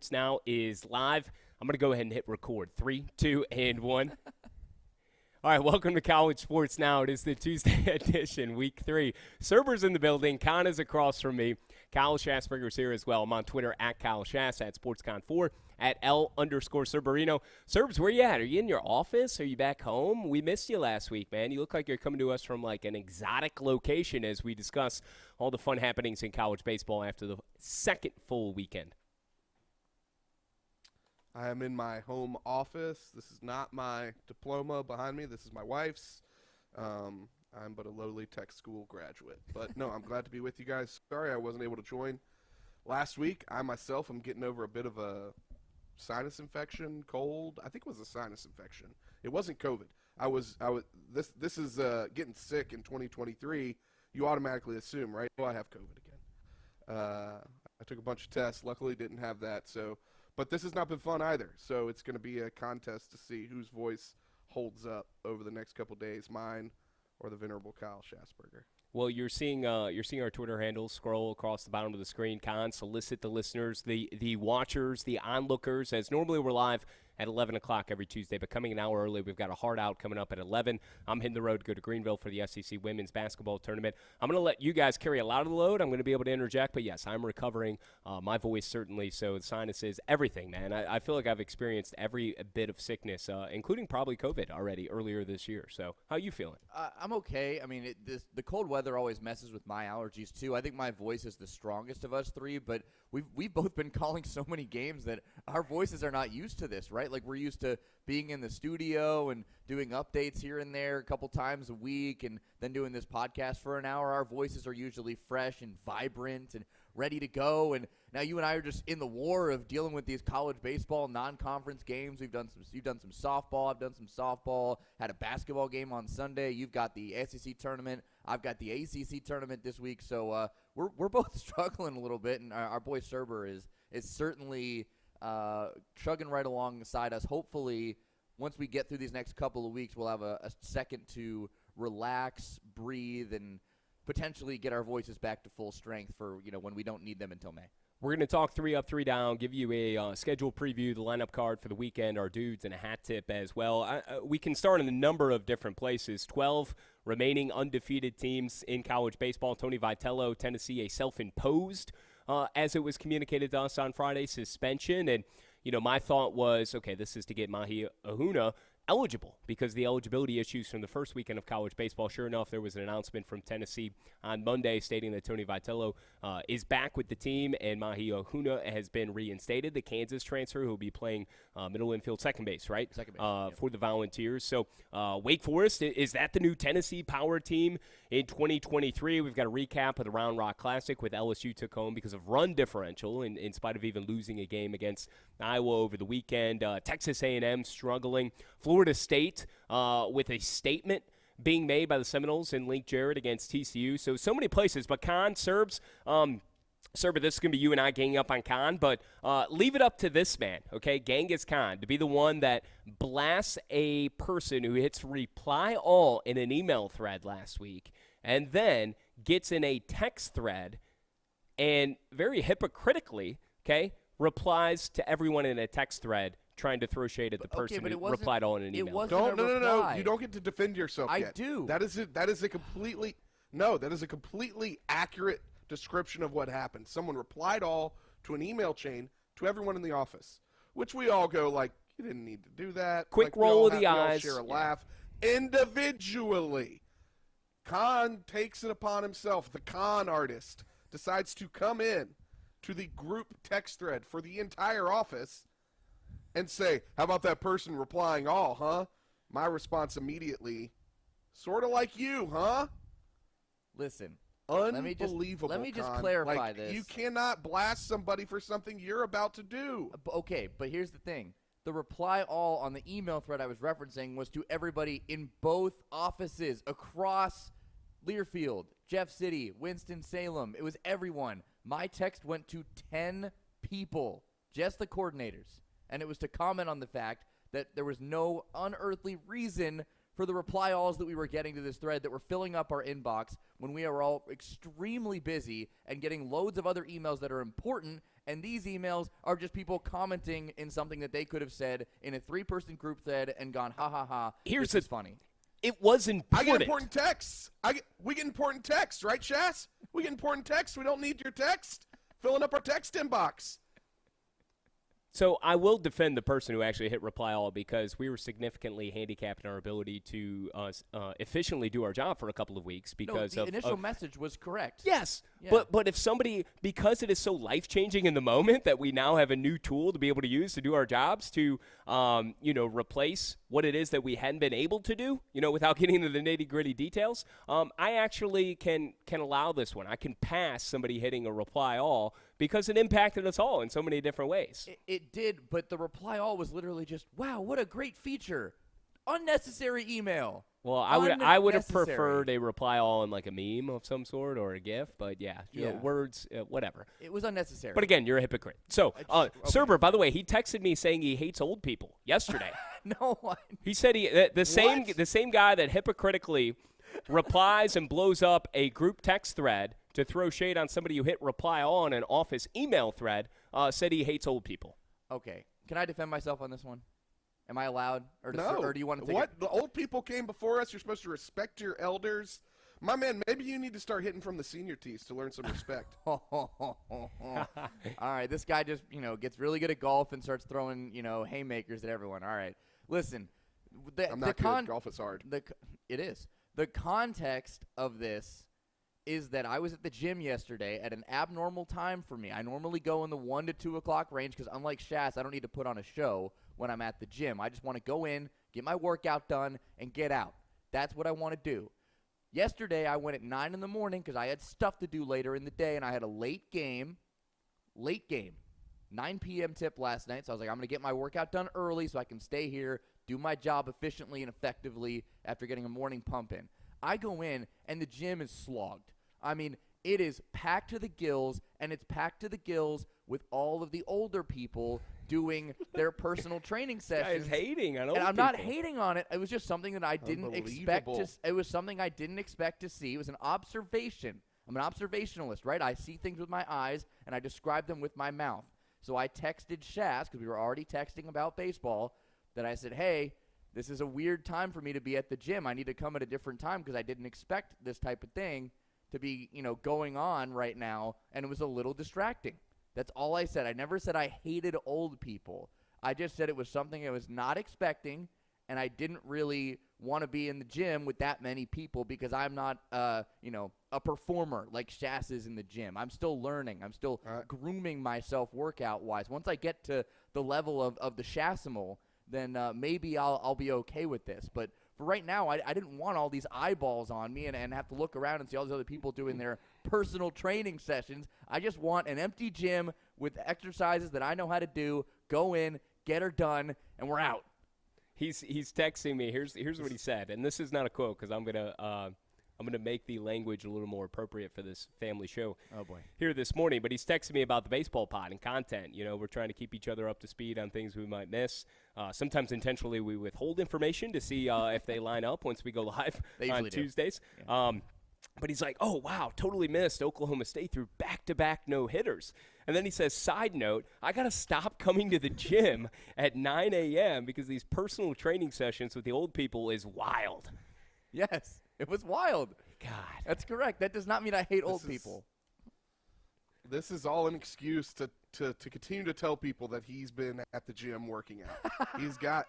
Sports Now is live. I'm going to go ahead and hit record. 3, 2, and 1. All right, welcome to College Sports Now. It is the Tuesday edition, Week 3. Surber's in the building. Kahn is across from me. Kyle Schassburger is here as well. I'm on Twitter at Kyle Schass, at SportsCon4, at L_Surberino. Serbs, where you at? Are you in your office? Are you back home? We missed you last week, man. You look like you're coming to us from like an exotic location as we discuss all the fun happenings in college baseball after the second full weekend. I am in my home office. This is not my diploma behind me. This is my wife's. I'm but a lowly tech school graduate. But, no, I'm glad to be with you guys. Sorry I wasn't able to join last week. I myself am getting over a bit of a sinus infection, cold. I think it was a sinus infection. It wasn't COVID. This is getting sick in 2023. You automatically assume, right? Oh, I have COVID again. I took a bunch of tests. Luckily didn't have that. But this has not been fun either. So it's going to be a contest to see whose voice holds up over the next couple days, mine or the venerable Kyle Schassburger. Well, you're seeing our Twitter handles scroll across the bottom of the screen. Kahn, solicit the listeners, the watchers, the onlookers, as normally we're live at 11 o'clock every Tuesday, but coming an hour early, we've got a hard out coming up at 11. I'm hitting the road to go to Greenville for the SEC Women's Basketball Tournament. I'm going to let you guys carry a lot of the load. I'm going to be able to interject, but yes, I'm recovering. My voice certainly, so the sinuses, everything, man. I feel like I've experienced every bit of sickness, including probably COVID already earlier this year. So how are you feeling? I'm okay. I mean, the cold weather always messes with my allergies, too. I think my voice is the strongest of us three, but we've both been calling so many games that our voices are not used to this, right? Like, we're used to being in the studio and doing updates here and there a couple times a week and then doing this podcast for an hour. Our voices are usually fresh and vibrant and ready to go. And now you and I are just in the war of dealing with these college baseball non-conference games. You've done some softball. I've done some softball. Had a basketball game on Sunday. You've got the SEC tournament. I've got the ACC tournament this week. So we're both struggling a little bit, and our boy Surber is certainly chugging right alongside us. Hopefully, once we get through these next couple of weeks, we'll have a second to relax, breathe, and potentially get our voices back to full strength for when we don't need them until May. We're going to talk 3 up, 3 down, give you a schedule preview, the lineup card for the weekend, our dudes, and a hat tip as well. We can start in a number of different places. 12 remaining undefeated teams in college baseball. Tony Vitello, Tennessee, a self-imposed, as it was communicated to us on Friday, suspension. And, my thought was, okay, this is to get Mahi Ahuna eligible because the eligibility issues from the first weekend of college baseball. Sure enough, there was an announcement from Tennessee on Monday stating that Tony Vitello is back with the team and Mahi Ahuna has been reinstated, the Kansas transfer who will be playing middle infield, second base, right? Second base, for the Volunteers. So Wake Forest, is that the new Tennessee power team in 2023? We've got a recap of the Round Rock Classic with LSU took home because of run differential in spite of even losing a game against Iowa over the weekend. Texas A&M struggling. Florida State with a statement being made by the Seminoles in Link Jarrett against TCU. So many places. But Kahn, Serbs, Surber, this is going to be you and I ganging up on Kahn, but leave it up to this man, okay, Genghis Khan, to be the one that blasts a person who hits reply all in an email thread last week and then gets in a text thread and very hypocritically, okay, replies to everyone in a text thread trying to throw shade at the person who replied all in an email. No. You don't get to defend yourself yet. I do. That is a completely accurate description of what happened. Someone replied all to an email chain to everyone in the office, which we all go like, you didn't need to do that. Quick roll of the eyes. We all share a laugh individually. Kahn takes it upon himself. The Kahn artist decides to come in to the group text thread for the entire office and say, how about that person replying all, huh? My response immediately, sort of like you, huh? Listen. Unbelievable. Let me just clarify this. You cannot blast somebody for something you're about to do. Okay, but here's the thing. The reply all on the email thread I was referencing was to everybody in both offices across Learfield, Jeff City, Winston-Salem. It was everyone. My text went to 10 people, just the coordinators. And it was to comment on the fact that there was no unearthly reason for the reply alls that we were getting to this thread that were filling up our inbox when we are all extremely busy and getting loads of other emails that are important, and these emails are just people commenting in something that they could have said in a 3-person group thread and gone, ha ha ha, this is funny. It was important. I get important texts. We get important texts, right, Shass? We get important texts. We don't need your text. Filling up our text inbox. So I will defend the person who actually hit reply all because we were significantly handicapped in our ability to efficiently do our job for a couple of weeks because the initial message was correct. Yes, yeah. but if somebody, because it is so life-changing in the moment that we now have a new tool to be able to use to do our jobs to, replace what it is that we hadn't been able to do, without getting into the nitty-gritty details, I actually can allow this one. I can pass somebody hitting a reply all because it impacted us all in so many different ways. It did, but the reply all was literally just, wow, what a great feature. Unnecessary email. Well, I would have preferred a reply all in like a meme of some sort or a GIF, but yeah. Words, whatever. It was unnecessary. But again, you're a hypocrite. So, Surber, by the way, he texted me saying he hates old people yesterday. No, he said the same guy that hypocritically replies and blows up a group text thread to throw shade on somebody who hit reply all on an office email thread said he hates old people. Okay, can I defend myself on this one? Am I allowed? No. Or do you want to take What? The old people came before us. You're supposed to respect your elders. My man, maybe you need to start hitting from the senior tees to learn some respect. All right, this guy just, gets really good at golf and starts throwing, haymakers at everyone. All right, listen. I'm not good. Golf is hard. It is. The context of this is that I was at the gym yesterday at an abnormal time for me. I normally go in the 1 to 2 o'clock range because unlike Shass, I don't need to put on a show when I'm at the gym. I just want to go in, get my workout done, and get out. That's what I want to do. Yesterday, I went at 9 in the morning because I had stuff to do later in the day, and I had a late game, 9 p.m. tip last night. So I was like, I'm going to get my workout done early so I can stay here, do my job efficiently and effectively after getting a morning pump in. I go in, and the gym is slogged. I mean, it is packed to the gills, and it's packed to the gills with all of the older people doing their personal training sessions. This guy is hating on old And I'm people. not hating on it. It was just something that I didn't expect to. It was something I didn't expect to see. It was an observation. I'm an observationalist, right? I see things with my eyes, and I describe them with my mouth. So I texted Shass, because we were already texting about baseball, that I said, hey, this is a weird time for me to be at the gym. I need to come at a different time because I didn't expect this type of thing to be, going on right now, and it was a little distracting. That's all I said. I never said I hated old people. I just said it was something I was not expecting, and I didn't really want to be in the gym with that many people because I'm not, a performer like Shass is in the gym. I'm still learning. I'm still grooming myself workout-wise. Once I get to the level of the Shassimal, then maybe I'll be okay with this. But for right now, I didn't want all these eyeballs on me and have to look around and see all these other people doing their personal training sessions. I just want an empty gym with exercises that I know how to do, go in, get her done, and we're out. He's texting me. Here's what he said, and this is not a quote because I'm gonna make the language a little more appropriate for this family show. Oh boy. Here this morning, but he's texting me about the baseball pod and content. We're trying to keep each other up to speed on things we might miss. Sometimes intentionally we withhold information to see if they line up once we go live on Tuesdays. Yeah. But he's like, oh, wow, totally missed Oklahoma State through back-to-back no-hitters. And then he says, side note, I got to stop coming to the gym at 9 a.m. because these personal training sessions with the old people is wild. Yes, it was wild. God. That's correct. That does not mean I hate old people. This is all an excuse to continue to tell people that he's been at the gym working out.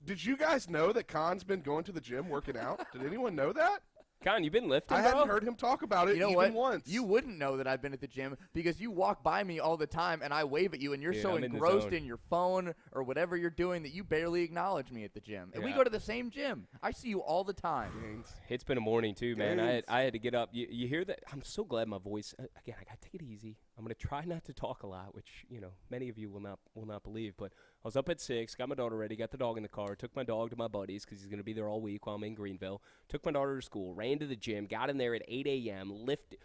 Did you guys know that Kahn's been going to the gym working out? Did anyone know that? Kahn, you been lifting, I hadn't heard him talk about it once. You wouldn't know that I've been at the gym because you walk by me all the time and I wave at you and you're so I'm engrossed in your phone or whatever you're doing that you barely acknowledge me at the gym. And we Yeah. go to the same gym. I see you all the time. It's been a morning too, man. I had to get up. You hear that? I'm so glad my voice. Again, I got to take it easy. I'm gonna try not to talk a lot, which many of you will not believe. But I was up at 6, got my daughter ready, got the dog in the car, took my dog to my buddies because he's gonna be there all week while I'm in Greenville. Took my daughter to school, ran to the gym, got in there at 8 a.m., lifted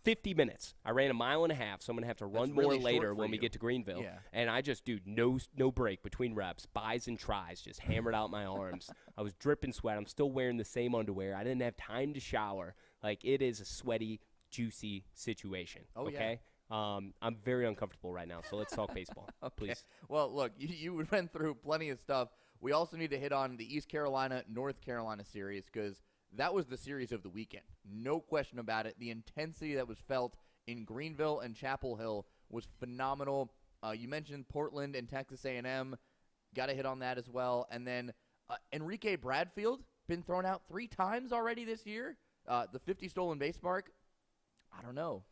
50 minutes. I ran a mile and a half, so I'm going to have to run That's really more later short for when we you. get to Greenville. Yeah. And I just, dude, no break between reps, buys and tries, just hammered out my arms. I was dripping sweat. I'm still wearing the same underwear. I didn't have time to shower. Like, it is a sweaty, juicy situation. Oh, yeah. Okay? I'm very uncomfortable right now, so let's talk baseball, please. Well, look, you went through plenty of stuff. We also need to hit on the East Carolina-North Carolina series because that was the series of the weekend. No question about it. The intensity that was felt in Greenville and Chapel Hill was phenomenal. You mentioned Portland and Texas A&M. Got to hit on that as well. And then Enrique Bradfield, been thrown out 3 times already this year. The 50 stolen base mark, I don't know.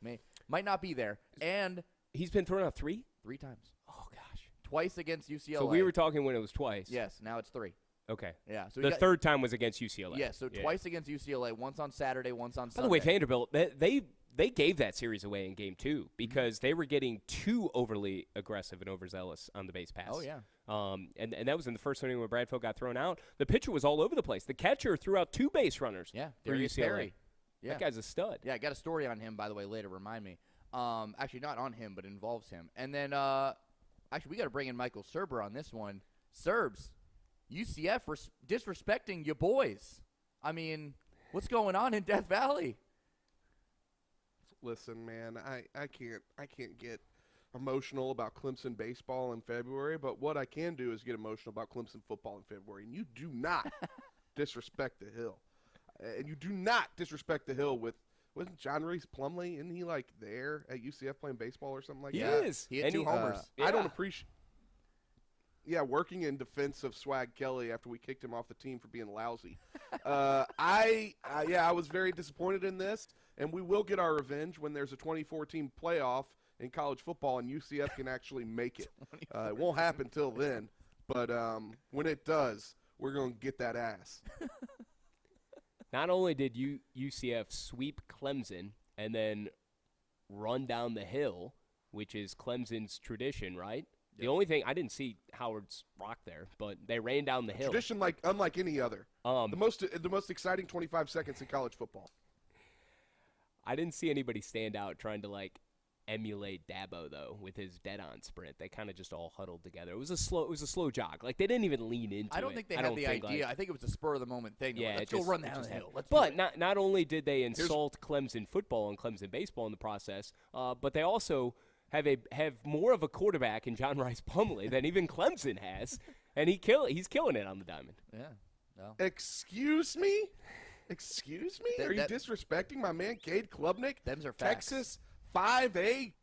Might not be there. And He's been thrown out 3? 3 times. Oh, gosh. Twice against UCLA. So we were talking when it was twice. Yes, now it's 3. Okay. Yeah. So The third time was against UCLA. Yeah, so twice against UCLA, once on Saturday, once on By Sunday. the way, Vanderbilt, they gave that series away in game 2 because they were getting too overly aggressive and overzealous on the base pass. Oh, yeah. And that was in the first inning when Bradfield got thrown out. The pitcher was all over the place. The catcher threw out 2 base runners Yeah, for Darius UCLA. Perry. Yeah. That guy's a stud. Yeah, I got a story on him, by the way, later. Remind me. Actually, not on him, but involves him. And then, actually, we got to bring in Michael Surber on this one. Serbs, UCF disrespecting your boys. I mean, what's going on in Death Valley? Listen, man, I can't get emotional about Clemson baseball in February, but what I can do is get emotional about Clemson football in February. And you do not disrespect the Hill. And you do not disrespect the Hill with wasn't John Reese Plumlee, isn't he like there at UCF playing baseball or something like He that? is. He hit And 2 homers. I don't appreciate. Yeah, working in defense of Swag Kelly after we kicked him off the team for being lousy. I was very disappointed in this, and we will get our revenge when there's a 2014 playoff in college football and UCF can actually make it. It won't happen till then, but when it does, we're going to get that ass. Not only did UCF sweep Clemson and then run down the hill, which is Clemson's tradition, right? The only thing, I didn't see Howard's Rock there, but they ran down the hill. Tradition unlike any other. The most exciting 25 seconds in college football. I didn't see anybody stand out trying to emulate Dabo though with his dead-on sprint. They kind of just all huddled together. It was a slow jog. Like they didn't even lean into it. I don't think they had the idea. I think it was a spur of the moment thing. Yeah, Let's go run down the hill. But not only did they insult Clemson football and Clemson baseball in the process, but they also have more of a quarterback in John Rice Plumlee than even Clemson has, and he's killing it on the diamond. Yeah. No. Excuse me? Are you disrespecting my man Cade Klubnik? Them's are facts. Texas 5A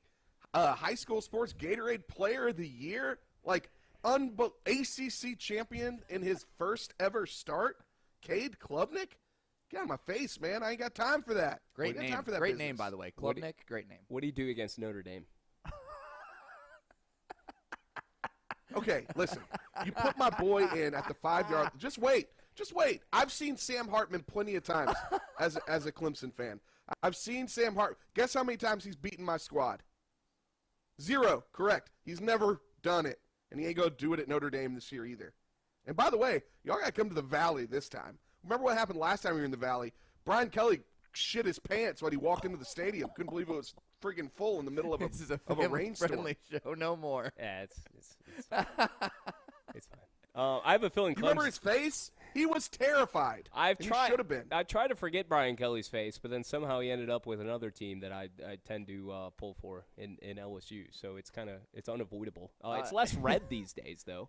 high school sports Gatorade Player of the Year, ACC champion in his first ever start. Cade Klubnik? Get out of my face, man! I ain't got time for that. Great name. Time for that great business. name, by the way. Klubnik, great name. What do you do against Notre Dame? Okay, listen. You put my boy in at the 5-yard. Just wait. I've seen Sam Hartman plenty of times as a Clemson fan. I've seen Sam Hartman. Guess how many times he's beaten my squad? 0. Correct. He's never done it, and he ain't going to do it at Notre Dame this year either. And by the way, y'all got to come to the Valley this time. Remember what happened last time we were in the Valley? Brian Kelly shit his pants when he walked into the stadium. Couldn't believe it was freaking full in the middle of This is a a rainstorm. friendly show. No more. Yeah, it's fine. It's fine. I have a feeling. You remember his face? He was terrified. He should have been. I tried to forget Brian Kelly's face, but then somehow he ended up with another team that I tend to pull for in LSU. So it's unavoidable. It's less red these days, though.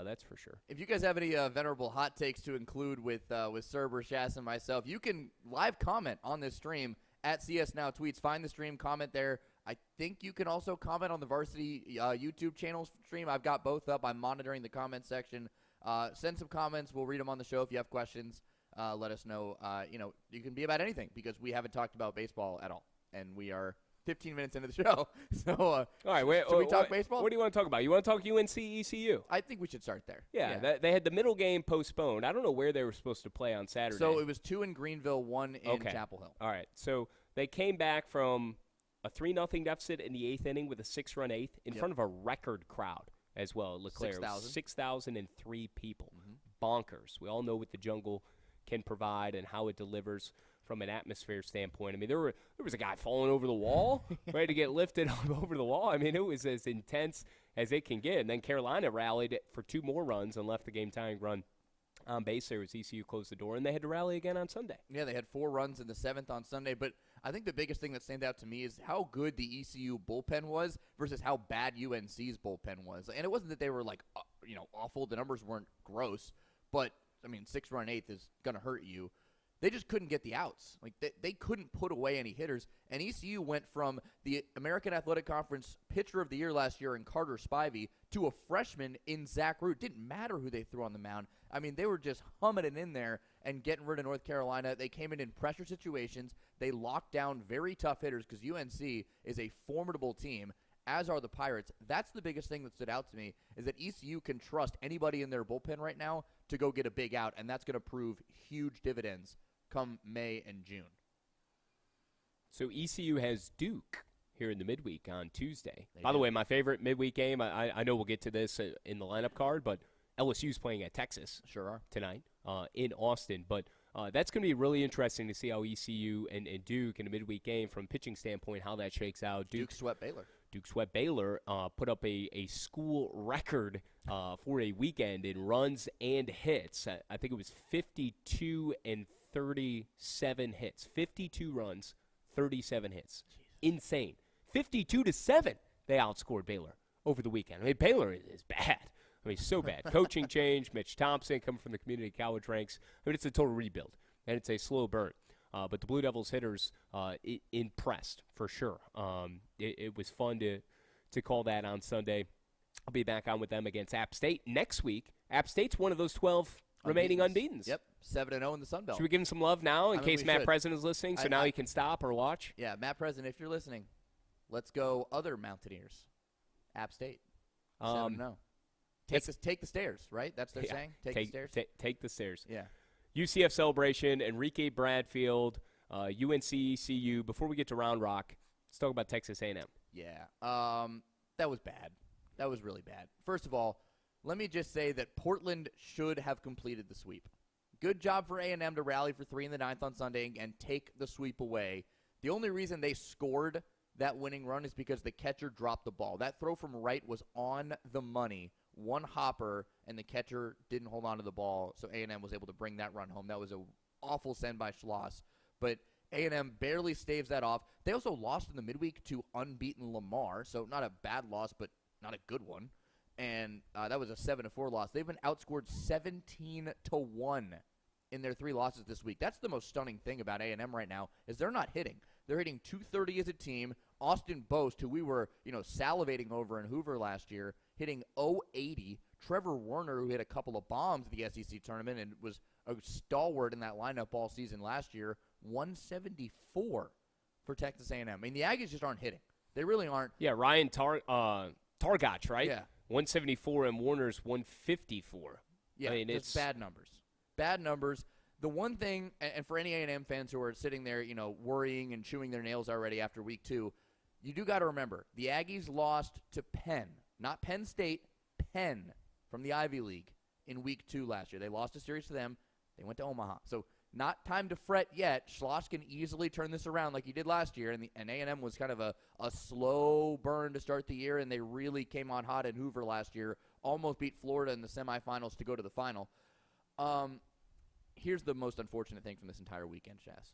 That's for sure. If you guys have any venerable hot takes to include with Surber, Shass, and myself, you can live comment on this stream at CS Now Tweets. Find the stream, comment there. I think you can also comment on the Varsity YouTube channel stream. I've got both up. I'm monitoring the comment section. Send some comments. We'll read them on the show. If you have questions, let us know. You can be about anything because we haven't talked about baseball at all, and we are 15 minutes into the show. So, all right, should we talk baseball? What do you want to talk about? You want to talk UNC ECU? I think we should start there. Yeah. They had the middle game postponed. I don't know where they were supposed to play on Saturday. So it was 2 in Greenville, 1 in Chapel Hill. All right. So they came back from a 3-0 deficit in the 8th inning with a 6-run 8th in front of a record crowd as well at LeClaire. 6,003 people. Bonkers. We all know what the Jungle can provide and how it delivers from an atmosphere standpoint. I mean, there was a guy falling over the wall, ready to get lifted up over the wall. I mean, it was as intense as it can get. And then Carolina rallied for 2 more runs and left the game-tying run on base there as ECU closed the door, and they had to rally again on Sunday. Yeah, they had 4 runs in the 7th on Sunday, but I think the biggest thing that stands out to me is how good the ECU bullpen was versus how bad UNC's bullpen was. And it wasn't that they were, like, awful. The numbers weren't gross, but, 6-run 8th is going to hurt you. They just couldn't get the outs. Like, they couldn't put away any hitters. And ECU went from the American Athletic Conference Pitcher of the Year last year in Carter Spivey to a freshman in Zach Root. Didn't matter who they threw on the mound. I mean, they were just humming it in there and getting rid of North Carolina. They came in pressure situations. They locked down very tough hitters because UNC is a formidable team, as are the Pirates. That's the biggest thing that stood out to me, is that ECU can trust anybody in their bullpen right now to go get a big out, and that's going to prove huge dividends come May and June. So ECU has Duke here in the midweek on Tuesday. By the way, my favorite midweek game, I know we'll get to this in the lineup card, but LSU's playing at Texas tonight in Austin. But that's going to be really interesting to see how ECU and Duke in a midweek game from a pitching standpoint, how that shakes out. Duke swept Baylor. Duke swept Baylor, put up a school record for a weekend in runs and hits. I think it was 52 and 37 hits. 52 runs, 37 hits. Jeez. Insane. 52-7, they outscored Baylor over the weekend. I mean, Baylor is bad. I mean, so bad. Coaching change, Mitch Thompson coming from the community college ranks. I mean, it's a total rebuild, and it's a slow burn. But the Blue Devils hitters impressed for sure. It was fun to call that on Sunday. I'll be back on with them against App State next week. App State's one of those 12 remaining unbeatens. Yep, 7-0 in the Sun Belt. Should we give him some love now in case Matt President is listening, so now he can stop or watch? Yeah, Matt President, if you're listening, let's go other Mountaineers. App State, 7-0. Take the stairs, right? That's what they're saying? Take the stairs? Take the stairs. Yeah. UCF celebration, Enrique Bradfield, UNC ECU. Before we get to Round Rock, let's talk about Texas A&M. Yeah, that was bad. That was really bad. First of all, let me just say that Portland should have completed the sweep. Good job for A&M to rally for 3 in the 9th on Sunday and take the sweep away. The only reason they scored that winning run is because the catcher dropped the ball. That throw from right was on the money. One hopper, and the catcher didn't hold on to the ball, so A&M was able to bring that run home. That was an awful send by Schloss, but A&M barely staves that off. They also lost in the midweek to unbeaten Lamar, so not a bad loss, but not a good one, and that was a 7-4 loss. They've been outscored 17-1 in their 3 losses this week. That's the most stunning thing about A&M right now, is they're not hitting. They're hitting .230 as a team. Austin Boast, who we were, salivating over in Hoover last year, hitting .080. Trevor Werner, who hit a couple of bombs at the SEC tournament and was a stalwart in that lineup all season last year, 174 for Texas A&M. I mean, the Aggies just aren't hitting. They really aren't. Yeah, Ryan Targach, right? Yeah. 174 and Warner's 154. Yeah, I mean, it's bad numbers. Bad numbers. The one thing, and for any A&M fans who are sitting there, worrying and chewing their nails already after week 2, you do got to remember, the Aggies lost to Penn, not Penn State, Penn from the Ivy League in week 2 last year. They lost a series to them. They went to Omaha. So not time to fret yet. Schloss can easily turn this around like he did last year, and A&M was kind of a slow burn to start the year, and they really came on hot in Hoover last year, almost beat Florida in the semifinals to go to the final. Here's the most unfortunate thing from this entire weekend, Shass.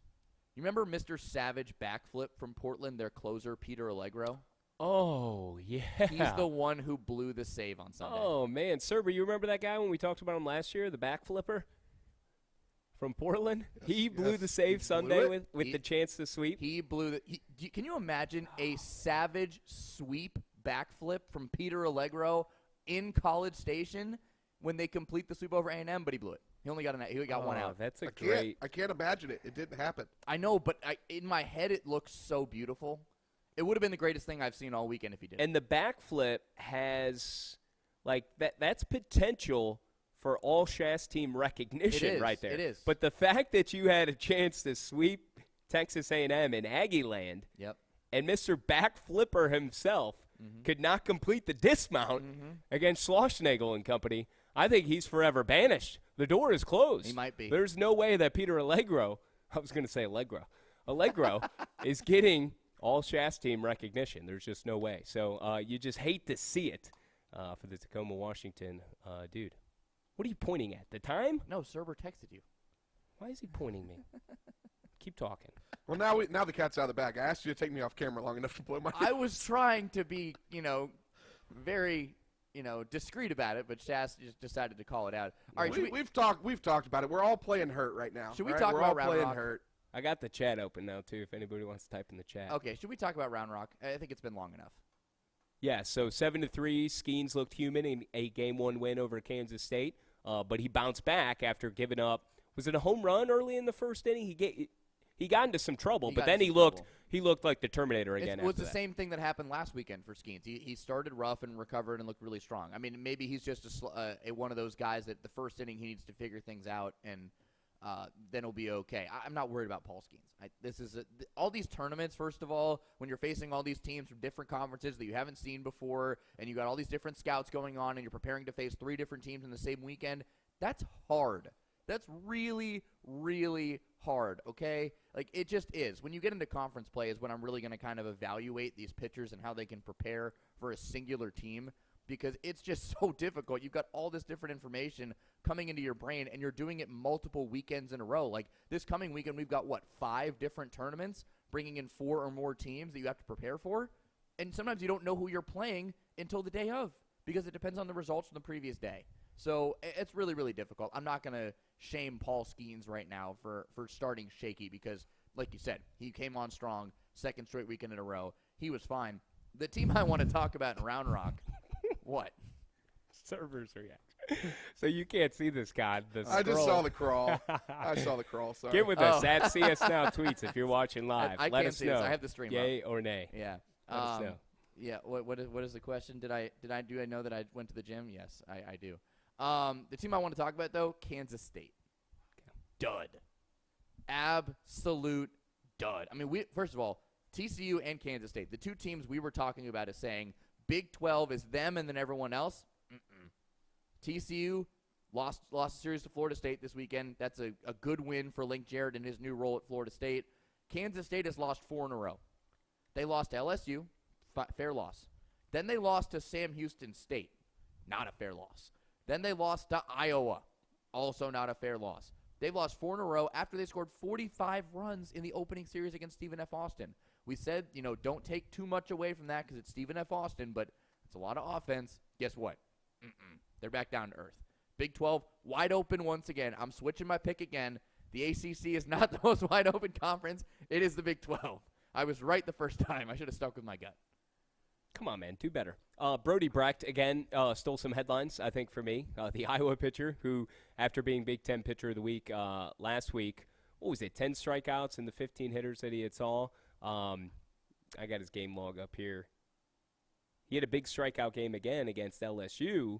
You remember Mr. Savage backflip from Portland, their closer, Peter Allegro? Oh, yeah. He's the one who blew the save on Sunday. Oh, man. Surber, you remember that guy when we talked about him last year, the backflipper from Portland? Yes, he blew the save Sunday with the chance to sweep. He blew the can you imagine a Savage sweep backflip from Peter Allegro in College Station when they complete the sweep over A&M, but he blew it. He only got one out. That's I can't imagine it. It didn't happen. I know, but in my head it looks so beautiful. It would have been the greatest thing I've seen all weekend if he did. And the backflip has that's potential for all Shass team recognition right there. It is. But the fact that you had a chance to sweep Texas A&M in Aggie land, yep, and Mr. Backflipper himself could not complete the dismount against Schlossnagel and company, I think he's forever banished. The door is closed. He might be. There's no way that Peter Allegro I was going to say Allegro. Allegro is getting all Schass team recognition. There's just no way. So you just hate to see it for the Tacoma, Washington dude. What are you pointing at? The time? No, Surber texted you. Why is he pointing me? Keep talking. Well, now the cat's out of the bag. I asked you to take me off camera long enough to blow my. I was trying to be, very, discreet about it, but Schass just decided to call it out. All right, we've talked about it. We're all playing hurt right now. Should we all talk We're about all Round playing Rock? hurt. I got the chat open now, too, if anybody wants to type in the chat. Okay, should we talk about Round Rock? I think it's been long enough. Yeah, so 7-3, Skeens looked human in a Game 1 win over Kansas State, but he bounced back after giving up. Was it a home run early in the first inning? He got into some trouble, but then he looked like the Terminator again. It was the same thing that happened last weekend for Skeens. He started rough and recovered and looked really strong. I mean, maybe he's just one of those guys that the first inning he needs to figure things out, and then he'll be okay. I'm not worried about Paul Skeens. All these tournaments, first of all, when you're facing all these teams from different conferences that you haven't seen before, and you got all these different scouts going on, and you're preparing to face 3 different teams in the same weekend, that's hard. That's really, really hard, okay? Like, it just is. When you get into conference play is when I'm really going to kind of evaluate these pitchers and how they can prepare for a singular team, because it's just so difficult. You've got all this different information coming into your brain, and you're doing it multiple weekends in a row. Like, this coming weekend, we've got, 5 different tournaments, bringing in 4 or more teams that you have to prepare for? And sometimes you don't know who you're playing until the day of, because it depends on the results from the previous day. So it's really, really difficult. I'm not going to shame Paul Skeens right now for starting shaky because, like you said, he came on strong, second straight weekend in a row. He was fine. The team I want to talk about in Round Rock, what? Servers reaction. So you can't see this guy. I just saw the crawl. I saw the crawl. Sorry. Get with us at CS Now Tweets if you're watching live. I Let can't us see know. this. I have the stream Yay up. or nay. Yeah. Let us know. Yeah. What is the question? Do I know that I went to the gym? Yes, I do. The team I want to talk about, though, Kansas State. Dud. Absolute dud. I mean, first of all, TCU and Kansas State, the 2 teams we were talking about as saying Big 12 is them and then everyone else. TCU lost a series to Florida State this weekend. That's a good win for Link Jarrett in his new role at Florida State. Kansas State has lost 4 in a row. They lost to LSU, fair loss. Then they lost to Sam Houston State, not a fair loss. Then they lost to Iowa, also not a fair loss. They've lost 4 in a row after they scored 45 runs in the opening series against Stephen F. Austin. We said, don't take too much away from that because it's Stephen F. Austin, but it's a lot of offense. Guess what? They're back down to earth. Big 12, wide open once again. I'm switching my pick again. The ACC is not the most wide open conference. It is the Big 12. I was right the first time. I should have stuck with my gut. Come on, man. Do better. Brody Brecht, again, stole some headlines, I think, for me. The Iowa pitcher who, after being Big Ten Pitcher of the Week last week, 10 strikeouts in the 15 hitters that he had saw. I got his game log up here. He had a big strikeout game again against LSU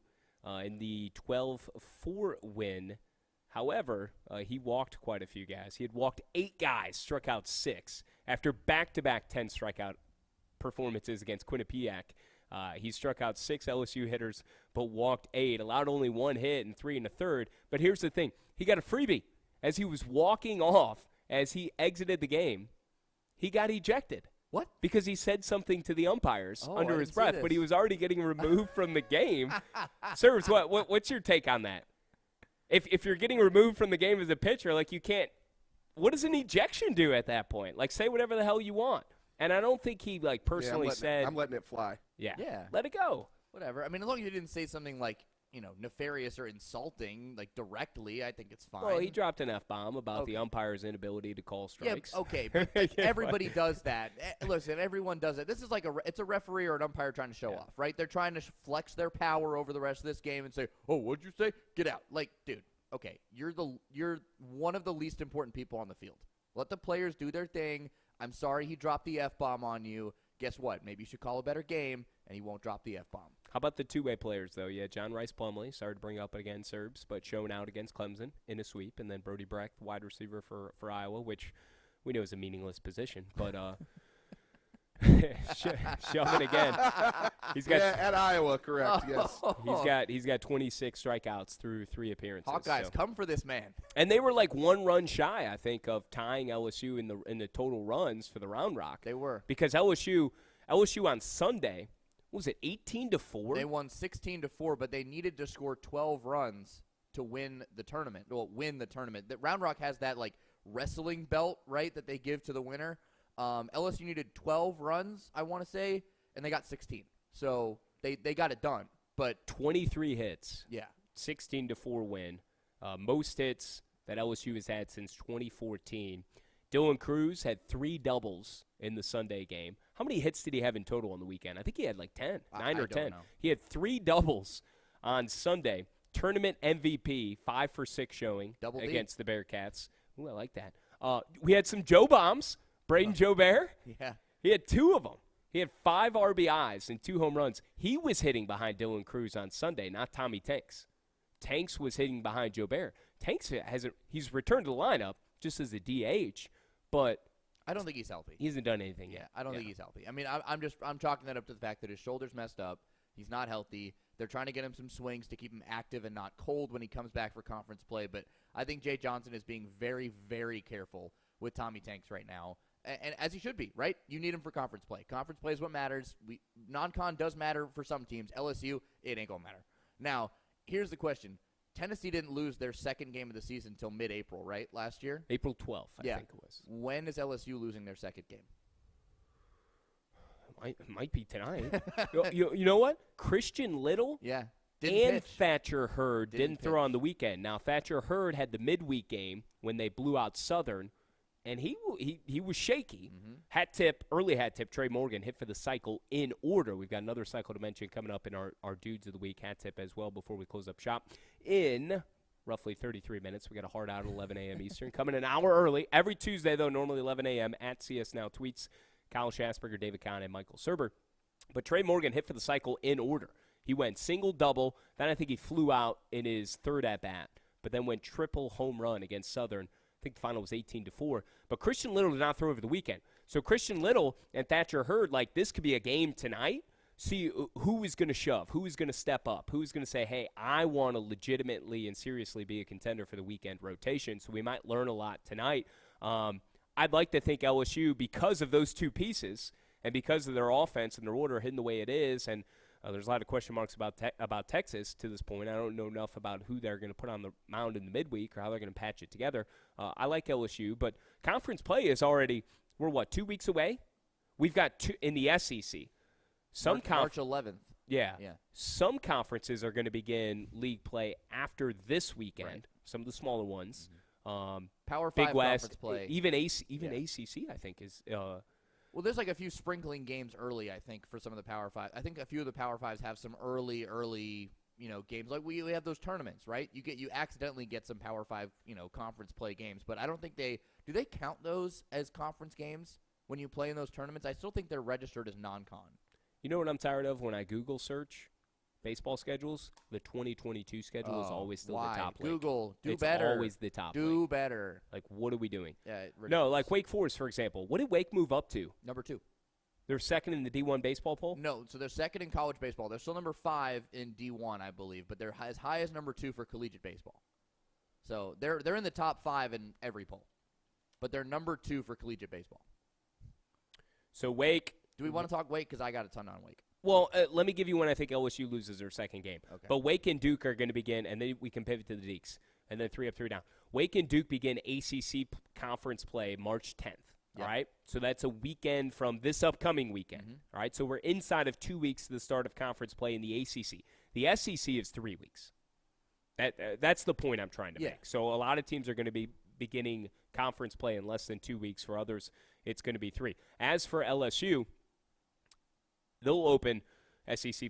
in the 12-4 win. However, he walked quite a few guys. He had walked 8 guys, struck out 6 after back-to-back 10 strikeout performances against Quinnipiac. He struck out 6 LSU hitters, but walked 8, allowed only 1 hit and 3 1/3. But here's the thing. He got a freebie. As he was walking off, as he exited the game, he got ejected. What? Because he said something to the umpires under his breath, but he was already getting removed from the game. Sirs, what's your take on that? If you're getting removed from the game as a pitcher, you can't – what does an ejection do at that point? Say whatever the hell you want. And I don't think he, personally said – I'm letting it fly. Yeah. Yeah. Let it go. Whatever. I mean, as long as you didn't say something nefarious or insulting, directly, I think it's fine. Well, he dropped an F-bomb about the umpire's inability to call strikes. Yeah, okay, but everybody does that. Listen, everyone does it. This is it's a referee or an umpire trying to show off, right? They're trying to flex their power over the rest of this game and say, "Oh, what'd you say? Get out!" Dude, okay, you're one of the least important people on the field. Let the players do their thing. I'm sorry he dropped the F-bomb on you. Guess what? Maybe you should call a better game, and he won't drop the F-bomb. How about the two-way players, though? Yeah, John Rice Plumlee, sorry to bring up again Serbs, but shown out against Clemson in a sweep, and then Brody Brecht, wide receiver for Iowa, which we know is a meaningless position. But Shoving again. He's got at Iowa, correct? Yes. he's got 26 strikeouts through 3 appearances. Hawkeyes, so. come for this man. And they were like 1 run shy, I think, of tying LSU in the total runs for the Round Rock. They were. Because LSU on Sunday, what was it, 18-4? They won 16-4, but they needed to score 12 runs to win the tournament. Well, win the tournament. The Round Rock has that like wrestling belt, right, that they give to the winner. LSU needed 12 runs, I want to say, and they got 16. So they got it done. But 23 hits. Yeah. 16-4 win. Most hits that LSU has had since 2014. Dylan Cruz had 3 doubles in the Sunday game. How many hits did he have in total on the weekend? I think he had like 10, 9 or 10. Know. He had 3 doubles on Sunday. Tournament MVP, 5 for 6 showing Double D. against the Bearcats. Ooh, I like that. We had some Joe bombs. Braden Jobert. Yeah. He had 2 of them. He had 5 RBIs and 2 home runs. He was hitting behind Dylan Cruz on Sunday, not Tommy Tanks. Tanks was hitting behind Jobert. Tanks he's returned to the lineup just as a DH, but I don't think he's healthy. he hasn't done anything Yeah, yet. I don't think he's healthy. I mean, I'm chalking that up to the fact that his shoulder's messed up. He's not healthy. They're trying to get him some swings to keep him active and not cold when he comes back for conference play. But I think Jay Johnson is being very, very careful with Tommy Tanks right now, and as he should be, right? You need him for conference play. Conference play is what matters. Non-con does matter for some teams. LSU, it ain't gonna matter. Now, here's the question. Tennessee didn't lose their second game of the season until mid-April, right, last year? April 12th, I think it was. When is LSU losing their second game? It might be tonight. you know what? Christian Little Yeah. and pitch. Thatcher Hurd didn't throw pitch. on the weekend. Now, Thatcher Hurd had the midweek game when they blew out Southern, and he was shaky. Mm-hmm. Early hat tip, Trey Morgan hit for the cycle in order. We've got another cycle to mention coming up in our Dudes of the Week hat tip as well before we close up shop in roughly 33 minutes. We got a hard out at 11 a.m. Eastern. Coming an hour early. Every Tuesday, though, normally 11 a.m. at CS Now Tweets. Kyle Schassburger, David Kahn, and Michael Surber. But Trey Morgan hit for the cycle in order. He went single-double. Then I think he flew out in his third at-bat, but then went triple home run against Southern. I think the final was 18-4. But Christian Little did not throw over the weekend. So Christian Little and Thatcher Hurd, like, this could be a game tonight. See who is going to shove, who is going to step up, who is going to say, hey, I want to legitimately and seriously be a contender for the weekend rotation. So we might learn a lot tonight. I'd like to think LSU, because of those 2 pieces and because of their offense and their order hitting the way it is, and there's a lot of question marks about Texas to this point. I don't know enough about who they're going to put on the mound in the midweek or how they're going to patch it together. I like LSU, but conference play is already, we're 2 weeks away? We've got 2 in the SEC. March 11th. Yeah. Yeah. Some conferences are going to begin league play after this weekend, Right. some of the smaller ones. Power 5 Big West, conference play. even ACC, I think, is Well, there's like a few sprinkling games early, I think, for some of the Power 5. I think a few of the Power 5s have some early, games. Like we have those tournaments, right? You accidentally get some Power 5, conference play games, but I don't think do they count those as conference games when you play in those tournaments? I still think they're registered as non-con. You know what I'm tired of when I Google search baseball schedules? The 2022 schedule is always still why? the top link. Google, do it's better. always the top Do link. better. Like, what are we doing? Yeah, No, ridiculous. like Wake Forest, for example. What did Wake move up to? Number 2. They're second in the D1 baseball poll? No, so they're second in college baseball. They're still number 5 in D1, I believe, but they're as high as number 2 for collegiate baseball. So they're in the top 5 in every poll, but they're number 2 for collegiate baseball. So Wake. Do we want to talk Wake? Because I got a ton on Wake. Well, let me give you when I think LSU loses their second game. Okay. But Wake and Duke are going to begin, and then we can pivot to the Deeks. And then 3 up, 3 down. Wake and Duke begin ACC conference play March 10th. Yep. All right? So that's a weekend from this upcoming weekend. All right? So we're inside of 2 weeks to the start of conference play in the ACC. The SEC is 3 weeks. That's the point I'm trying to make. So a lot of teams are going to be beginning conference play in less than 2 weeks. For others, it's going to be 3. As for LSU, they'll open SEC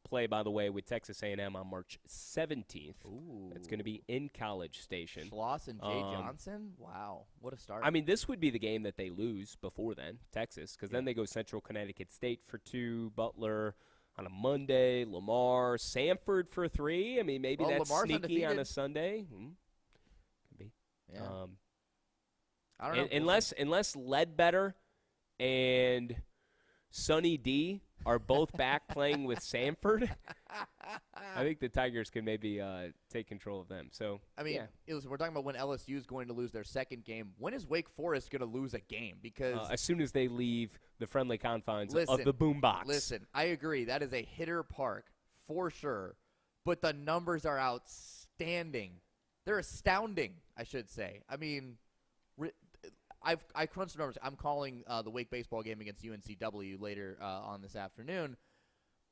play, by the way, with Texas A&M on March 17th. Ooh. It's going to be in College Station. Schloss and Jay Johnson? Wow, what a start. I mean, this would be the game that they lose before then, Texas, because then they go Central Connecticut State for 2, Butler on a Monday, Lamar, Samford for 3. I mean, maybe that's Lamar's sneaky on undefeated. a Sunday. Could be. Yeah. I don't know. Unless Ledbetter and Sunny D are both back playing with Sanford, I think the Tigers can maybe take control of them. So I mean, listen, we're talking about when LSU is going to lose their second game. When is Wake Forest going to lose a game? Because as soon as they leave the friendly confines of the boombox. Listen, I agree. That is a hitter park for sure. But the numbers are outstanding. They're astounding, I should say. I mean, I crunched the numbers. I'm calling the Wake baseball game against UNCW later on this afternoon.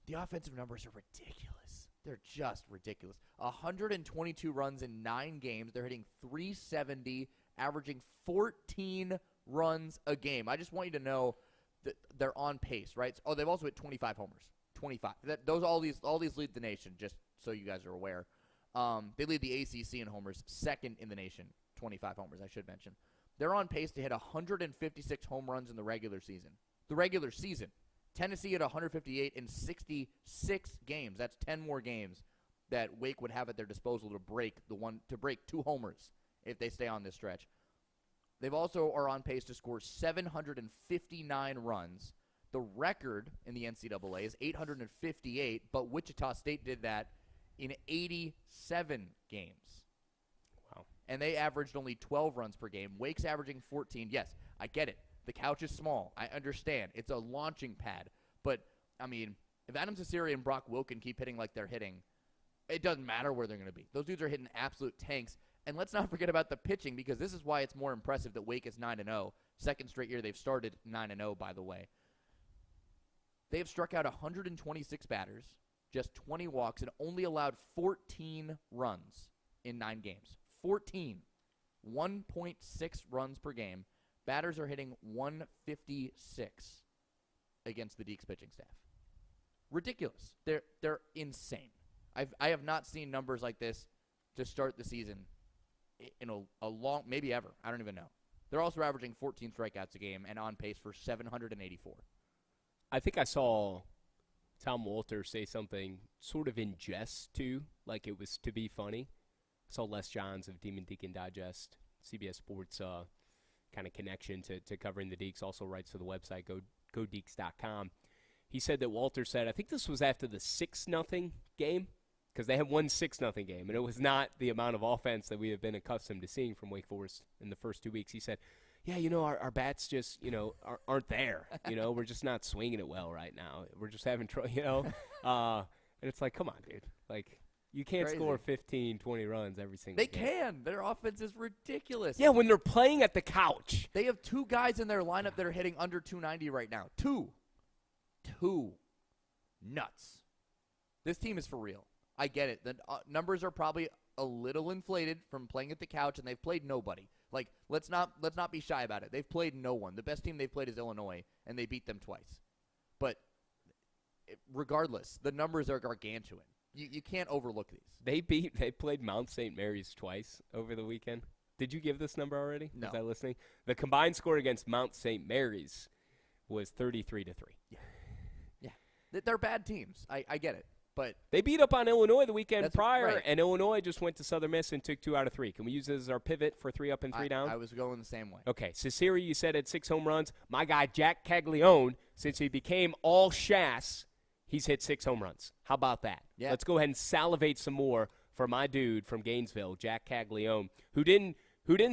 The offensive numbers are ridiculous. They're just ridiculous. 122 runs in 9 games. They're hitting .370, averaging 14 runs a game. I just want you to know that they're on pace, right? Oh, they've also hit 25 homers. 25. All these lead the nation, just so you guys are aware. They lead the ACC in homers, second in the nation, 25 homers, I should mention. They're on pace to hit 156 home runs in the regular season. The regular season. Tennessee hit 158 in 66 games. That's 10 more games that Wake would have at their disposal to break 2 homers if they stay on this stretch. They've also are on pace to score 759 runs. The record in the NCAA is 858, but Wichita State did that in 87 games. Wow. And they averaged only 12 runs per game. Wake's averaging 14. Yes, I get it. The couch is small. I understand. It's a launching pad. But, I mean, if Adam Cesare and Brock Wilken keep hitting like they're hitting, it doesn't matter where they're going to be. Those dudes are hitting absolute tanks. And let's not forget about the pitching, because this is why it's more impressive that Wake is 9-0. Second straight year they've started 9-0, by the way. They have struck out 126 batters, just 20 walks, and only allowed 14 runs in 9 games. 14. 1.6 runs per game. Batters are hitting 156 against the Deeks pitching staff. Ridiculous. They're insane. I have not seen numbers like this to start the season in a long, maybe ever. I don't even know. They're also averaging 14 strikeouts a game and on pace for 784. I think I saw Tom Walter say something sort of in jest, too, like it was to be funny. I saw Les Johns of Demon Deacon Digest, CBS Sports kind of connection to covering the Deeks, also writes for the website, godeeks.com. He said that Walter said, I think this was after the 6-0 game, because they had one 6-0 game, and it was not the amount of offense that we have been accustomed to seeing from Wake Forest in the first 2 weeks. He said, yeah, our bats just, aren't there. We're just not swinging it well right now. We're just having trouble, and it's like, come on, dude. Like, you can't score 15, 20 runs every single game. They can. Their offense is ridiculous. Yeah, when they're playing at the couch. They have 2 guys in their lineup that are hitting under 290 right now. 2. Nuts. This team is for real. I get it. The numbers are probably a little inflated from playing at the couch, and they've played nobody. Like, let's not be shy about it. They've played no one. The best team they've played is Illinois, and they beat them twice. But regardless, the numbers are gargantuan. You can't overlook these. They played Mount St. Mary's twice over the weekend. Did you give this number already? No. Was I listening? The combined score against Mount St. Mary's was 33-3. Yeah. They're bad teams. I get it. But they beat up on Illinois the weekend prior, right. And Illinois just went to Southern Miss and took 2 out of 3. Can we use this as our pivot for 3 up and 3 down? I was going the same way. Okay, Cesare, you said had 6 home runs. My guy, Jack Caglione, since he became all Schass, he's hit 6 home runs. How about that? Yeah. Let's go ahead and salivate some more for my dude from Gainesville, Jack Caglione, who didn't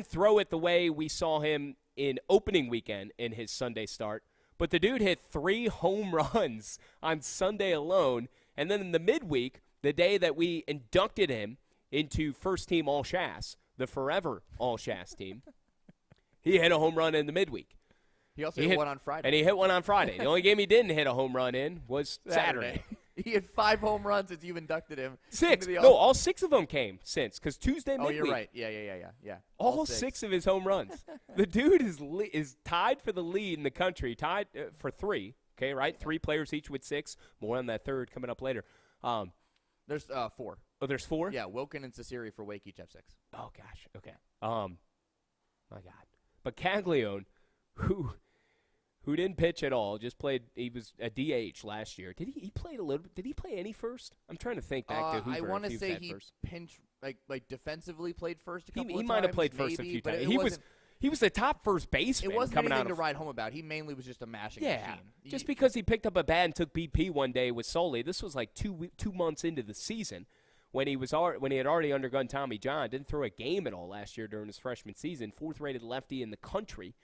throw it the way we saw him in opening weekend in his Sunday start, but the dude hit 3 home runs on Sunday alone. And then in the midweek, the day that we inducted him into first-team All-Schass, the forever All-Schass team, he hit a home run in the midweek. He also hit one on Friday. And he hit one on Friday. The only game he didn't hit a home run in was Saturday. He had 5 home runs since you've inducted him. 6. No, all 6 of them came since, because Tuesday midweek. Oh, you're right. Yeah. All 6 of his home runs. The dude is tied for the lead in the country, tied for 3. Okay, right? 3 players each with 6. More on that third coming up later. There's 4. Oh, there's 4? Yeah, Wilken and Cesare for Wake each have 6. Oh, gosh. Okay. My God. But Caglione, who didn't pitch at all, just played. He was a DH last year. Did he played a little bit? Did he play any first? I'm trying to think back to Hoover. I want to say he pinch like defensively played first a couple he of times. He might have played first maybe, a few but times. He was the top first baseman It wasn't coming anything out to of write home about. He mainly was just a mashing Yeah, machine. just because he picked up a bat and took BP one day with Soley. This was like 2 months into the season when he had already undergone Tommy John. Didn't throw a game at all last year during his freshman season. 4th-rated lefty in the country.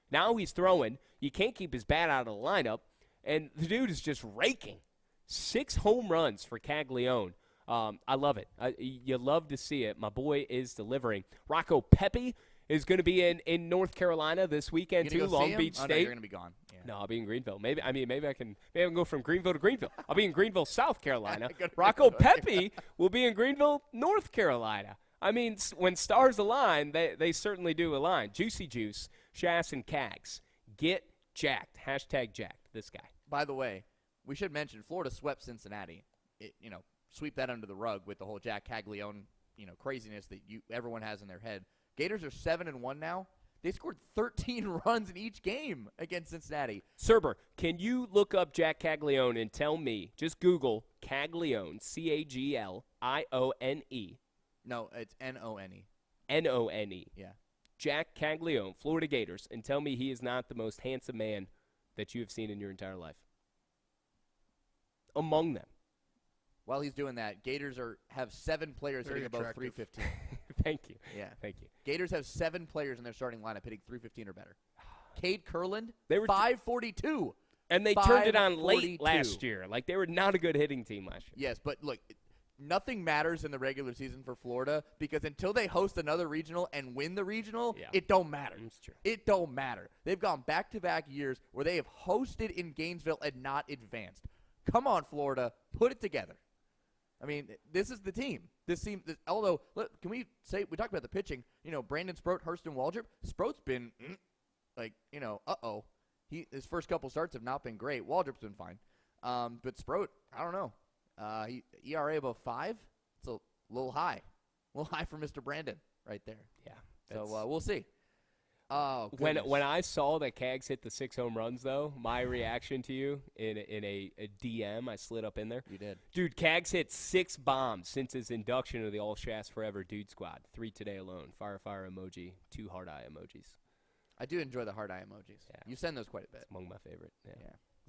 Now he's throwing. You can't keep his bat out of the lineup, and the dude is just raking. 6 home runs for Caglione. I love it. You love to see it. My boy is delivering. Rocco Pepe is going to be in North Carolina this weekend too. Long Beach State. No, you're going to be gone. Yeah. No, I'll be in Greenville. Maybe I can go from Greenville to Greenville. I'll be in Greenville, South Carolina. Rocco Pepe will be in Greenville, North Carolina. I mean, when stars align, they certainly do align. Juicy Juice, Schass, and Cags. Get jacked. # jacked. This guy. By the way, we should mention Florida swept Cincinnati. Sweep that under the rug with the whole Jack Caglione, craziness that everyone has in their head. Gators are 7-1 now. They scored 13 runs in each game against Cincinnati. Surber, can you look up Jack Caglione and tell me, just Google Caglione, Caglione. No, it's None. None. Yeah. Jack Caglione, Florida Gators, and tell me he is not the most handsome man that you have seen in your entire life. Among them. While he's doing that, Gators have 7 players Very hitting above attractive. 315. Thank you. Yeah. Thank you. Gators have 7 players in their starting lineup hitting 315 or better. Cade Kurland, They were 542. And they turned it on late 542. last year. Like, they were not a good hitting team last year. Yes, but look, nothing matters in the regular season for Florida because until they host another regional and win the regional, it don't matter. That's true. It don't matter. They've gone back-to-back years where they have hosted in Gainesville and not advanced. Come on, Florida. Put it together. I mean, this is the team. Although, look, can we say, we talked about the pitching, Brandon Sproat, Hurston Waldrop. Sproat's been, his first couple starts have not been great. Waldrop's been fine. But Sproat, I don't know. ERA above 5, it's a little high. A little high for Mr. Brandon right there. Yeah. So we'll see. Oh, when I saw that Cags hit the 6 home runs, though, my reaction to you in a DM, I slid up in there. You did. Dude, Cags hit 6 bombs since his induction into the All Schass Forever Dude Squad. 3 today alone. Fire emoji, 2 heart eye emojis. I do enjoy the heart eye emojis. Yeah. You send those quite a bit. It's among my favorite. Yeah.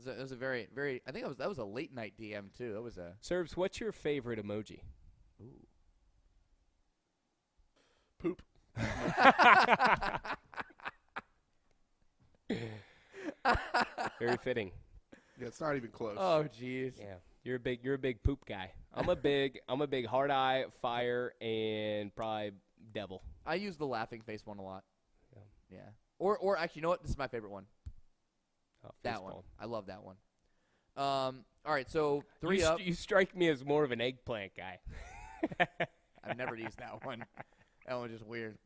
It was a very, very. I think that was a late night DM too. That was a. Serbs, what's your favorite emoji? Ooh. Poop. Very fitting. Yeah, it's not even close. Oh, jeez. Yeah, you're a big poop guy. I'm a big heart eye, fire, and probably devil. I use the laughing face one a lot. Yeah. Yeah. Or actually, you know what? This is my favorite one. Oh, That one. facepalm. I love that one. All right, so 3 up. You strike me as more of an eggplant guy. I've never used that one. That one's just weird.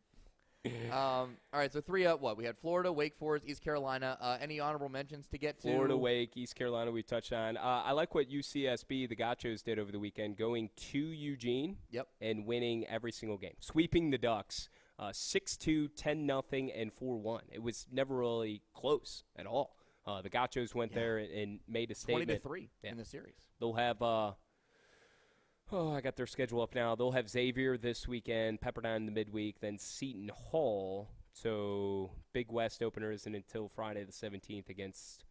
All right, so 3 up. What? We had Florida, Wake Forest, East Carolina. Any honorable mentions to get to? Florida, Wake, East Carolina, we touched on. I like what UCSB, the Gauchos, did over the weekend, going to Eugene and winning every single game, sweeping the Ducks 6-2, 10-0, and 4-1. It was never really close at all. The Gauchos went there and made a statement. 20-3 in the series. They'll have I got their schedule up now. They'll have Xavier this weekend, Pepperdine in the midweek, then Seton Hall. So Big West opener isn't until Friday the 17th against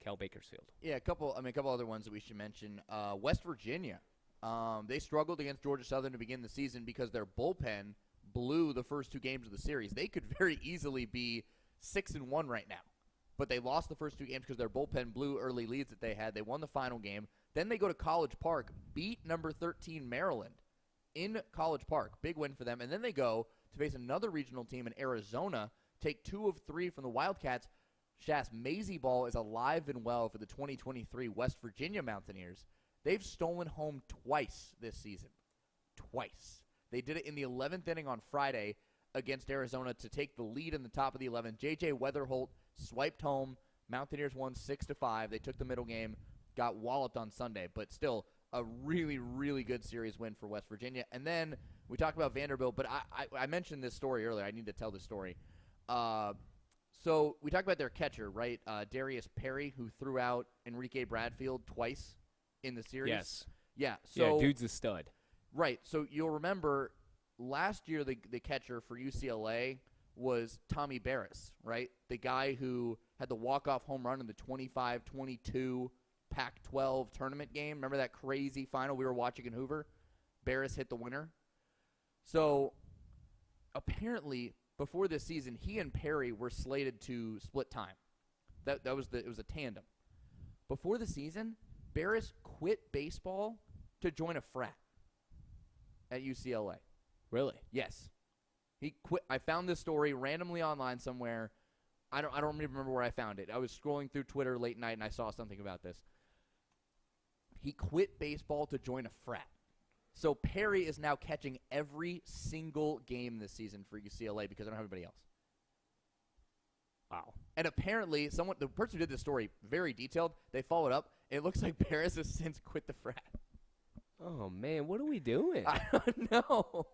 Cal Bakersfield. Yeah, a couple other ones that we should mention. West Virginia. They struggled against Georgia Southern to begin the season because their bullpen blew the first 2 games of the series. They could very easily be 6-1 right now. But they lost the first 2 games because their bullpen blew early leads that they had. They won the final game. Then they go to College Park, beat number 13 Maryland in College Park. Big win for them. And then they go to face another regional team in Arizona, take 2 of 3 from the Wildcats. Schass, Maisie Ball is alive and well for the 2023 West Virginia Mountaineers. They've stolen home twice this season. Twice. They did it in the 11th inning on Friday against Arizona to take the lead in the top of the 11th. J.J. Weatherholt swiped home. Mountaineers won 6-5. They took the middle game, got walloped on Sunday, but still a really, really good series win for West Virginia. And then we talked about Vanderbilt, but I mentioned this story earlier. I need to tell this story. So we talked about their catcher, right? Darius Perry, who threw out Enrique Bradfield twice in the series. Yes. Yeah. So dude's a stud. Right. So you'll remember last year the catcher for UCLA was Tommy Barris, right? The guy who had the walk-off home run in the 25-22 Pac-12 tournament game. Remember that crazy final we were watching in Hoover? Barris hit the winner. So apparently before this season, he and Perry were slated to split time. It was a tandem. Before the season, Barris quit baseball to join a frat at UCLA. Really? Yes. He quit. I found this story randomly online somewhere. I don't even remember where I found it. I was scrolling through Twitter late night and I saw something about this. He quit baseball to join a frat. So Perry is now catching every single game this season for UCLA because I don't have anybody else. Wow. And apparently, the person who did this story, very detailed, they followed up. It looks like Barris has since quit the frat. Oh, man, what are we doing? I don't know.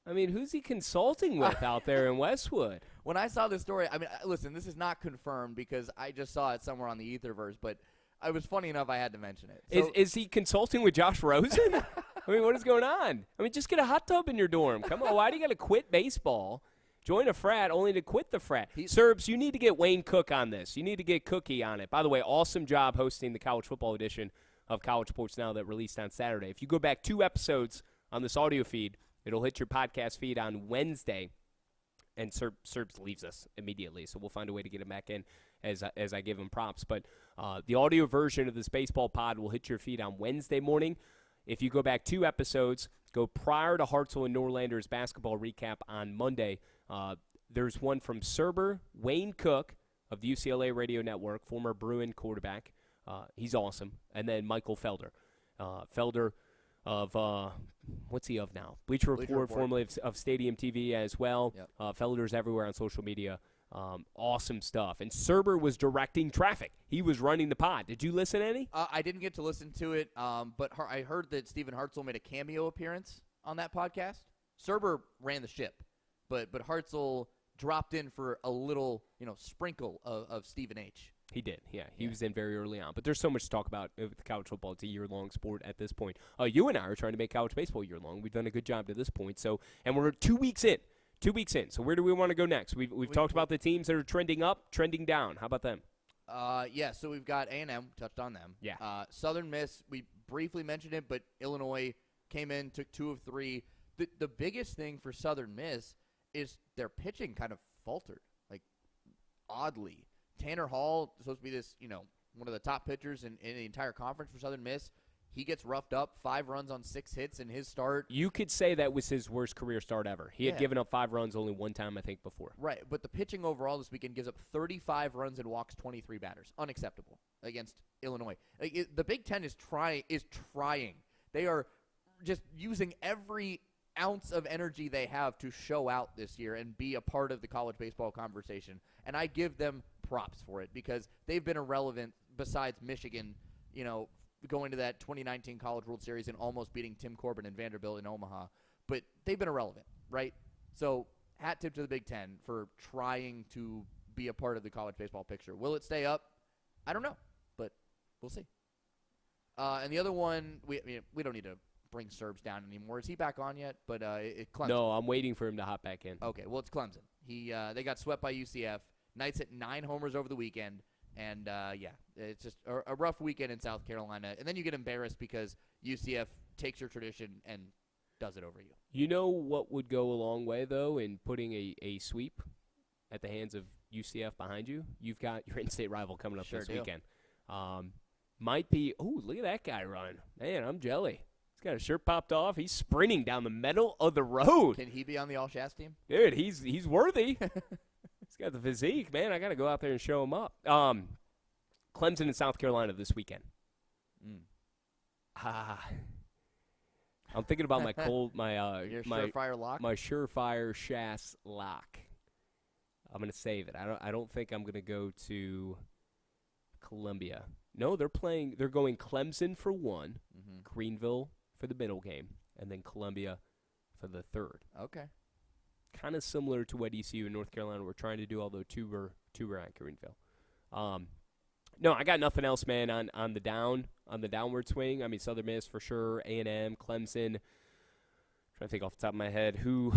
I mean, who's he consulting with out there in Westwood? When I saw this story, I mean, listen, this is not confirmed because I just saw it somewhere on the Etherverse, but I was funny enough I had to mention it. So, Is he consulting with Josh Rosen? I mean, what is going on? I mean, just get a hot tub in your dorm. Come on, why do you got to quit baseball, join a frat, only to quit the frat? Serbs, you need to get Wayne Cook on this. You need to get Cookie on it. By the way, awesome job hosting the college football edition of College Sports Now that released on Saturday. If you go back 2 episodes on this audio feed, it'll hit your podcast feed on Wednesday, and Serbs leaves us immediately, so we'll find a way to get him back in as I give him props. But the audio version of this baseball pod will hit your feed on Wednesday morning. If you go back 2 episodes, go prior to Hartzell and Norlander's basketball recap on Monday. There's one from Surber, Wayne Cook of the UCLA Radio Network, former Bruin quarterback. He's awesome. And then Michael Felder. Felder of, what's he of now? Bleacher Report, formerly of Stadium TV as well. Yep. Felder's everywhere on social media. Awesome stuff. And Surber was directing traffic. He was running the pod. Did you listen any? I didn't get to listen to it, but I heard that Stephen Hartzell made a cameo appearance on that podcast. Surber ran the ship, but Hartzell dropped in for a little, sprinkle of Stephen H. He did, yeah. He was in very early on. But there's so much to talk about with college football. It's a year-long sport at this point. You and I are trying to make college baseball year-long. We've done a good job to this point. And we're 2 weeks in. 2 weeks in. So where do we want to go next? We've talked about the teams that are trending up, trending down. How about them? So we've got A&M. Touched on them. Yeah. Southern Miss, we briefly mentioned it, but Illinois came in, took 2 of 3. The biggest thing for Southern Miss is their pitching kind of faltered, like oddly. Tanner Hall is supposed to be this, one of the top pitchers in the entire conference for Southern Miss. He gets roughed up, 5 runs on 6 hits in his start. You could say that was his worst career start ever. He had given up 5 runs only one time, I think, before. Right, but the pitching overall this weekend gives up 35 runs and walks 23 batters. Unacceptable against Illinois. The Big Ten is trying. They are just using every ounce of energy they have to show out this year and be a part of the college baseball conversation. And I give them props for it because they've been irrelevant besides Michigan, going to that 2019 College World Series and almost beating Tim Corbin and Vanderbilt in Omaha. But they've been irrelevant, right? So hat tip to the Big Ten for trying to be a part of the college baseball picture. Will it stay up? I don't know, but we'll see. And the other one, we don't need to bring Serbs down anymore. Is he back on yet? But Clemson. No, I'm waiting for him to hop back in. Okay, well, it's Clemson. They got swept by UCF. Knights hit 9 homers over the weekend. And, it's just a rough weekend in South Carolina. And then you get embarrassed because UCF takes your tradition and does it over you. You know what would go a long way, though, in putting a sweep at the hands of UCF behind you? You've got your in-state rival coming up this weekend. Might be – oh, look at that guy running. Man, I'm jelly. He's got his shirt popped off. He's sprinting down the middle of the road. Can he be on the All-Shass team? Dude, he's worthy. He's got the physique, man. I got to go out there and show him up. Clemson and South Carolina this weekend. I'm thinking about my your surefire lock. My surefire Schass lock. I'm gonna save it. I don't think I'm gonna go to Columbia. No, they're going Clemson for 1, Greenville for the middle game, and then Columbia for the 3rd. Okay. Kind of similar to what ECU and North Carolina were trying to do, although two were at Greenville. No, I got nothing else, man. On the downward swing. I mean, Southern Miss for sure, A&M, Clemson. Trying to think off the top of my head who.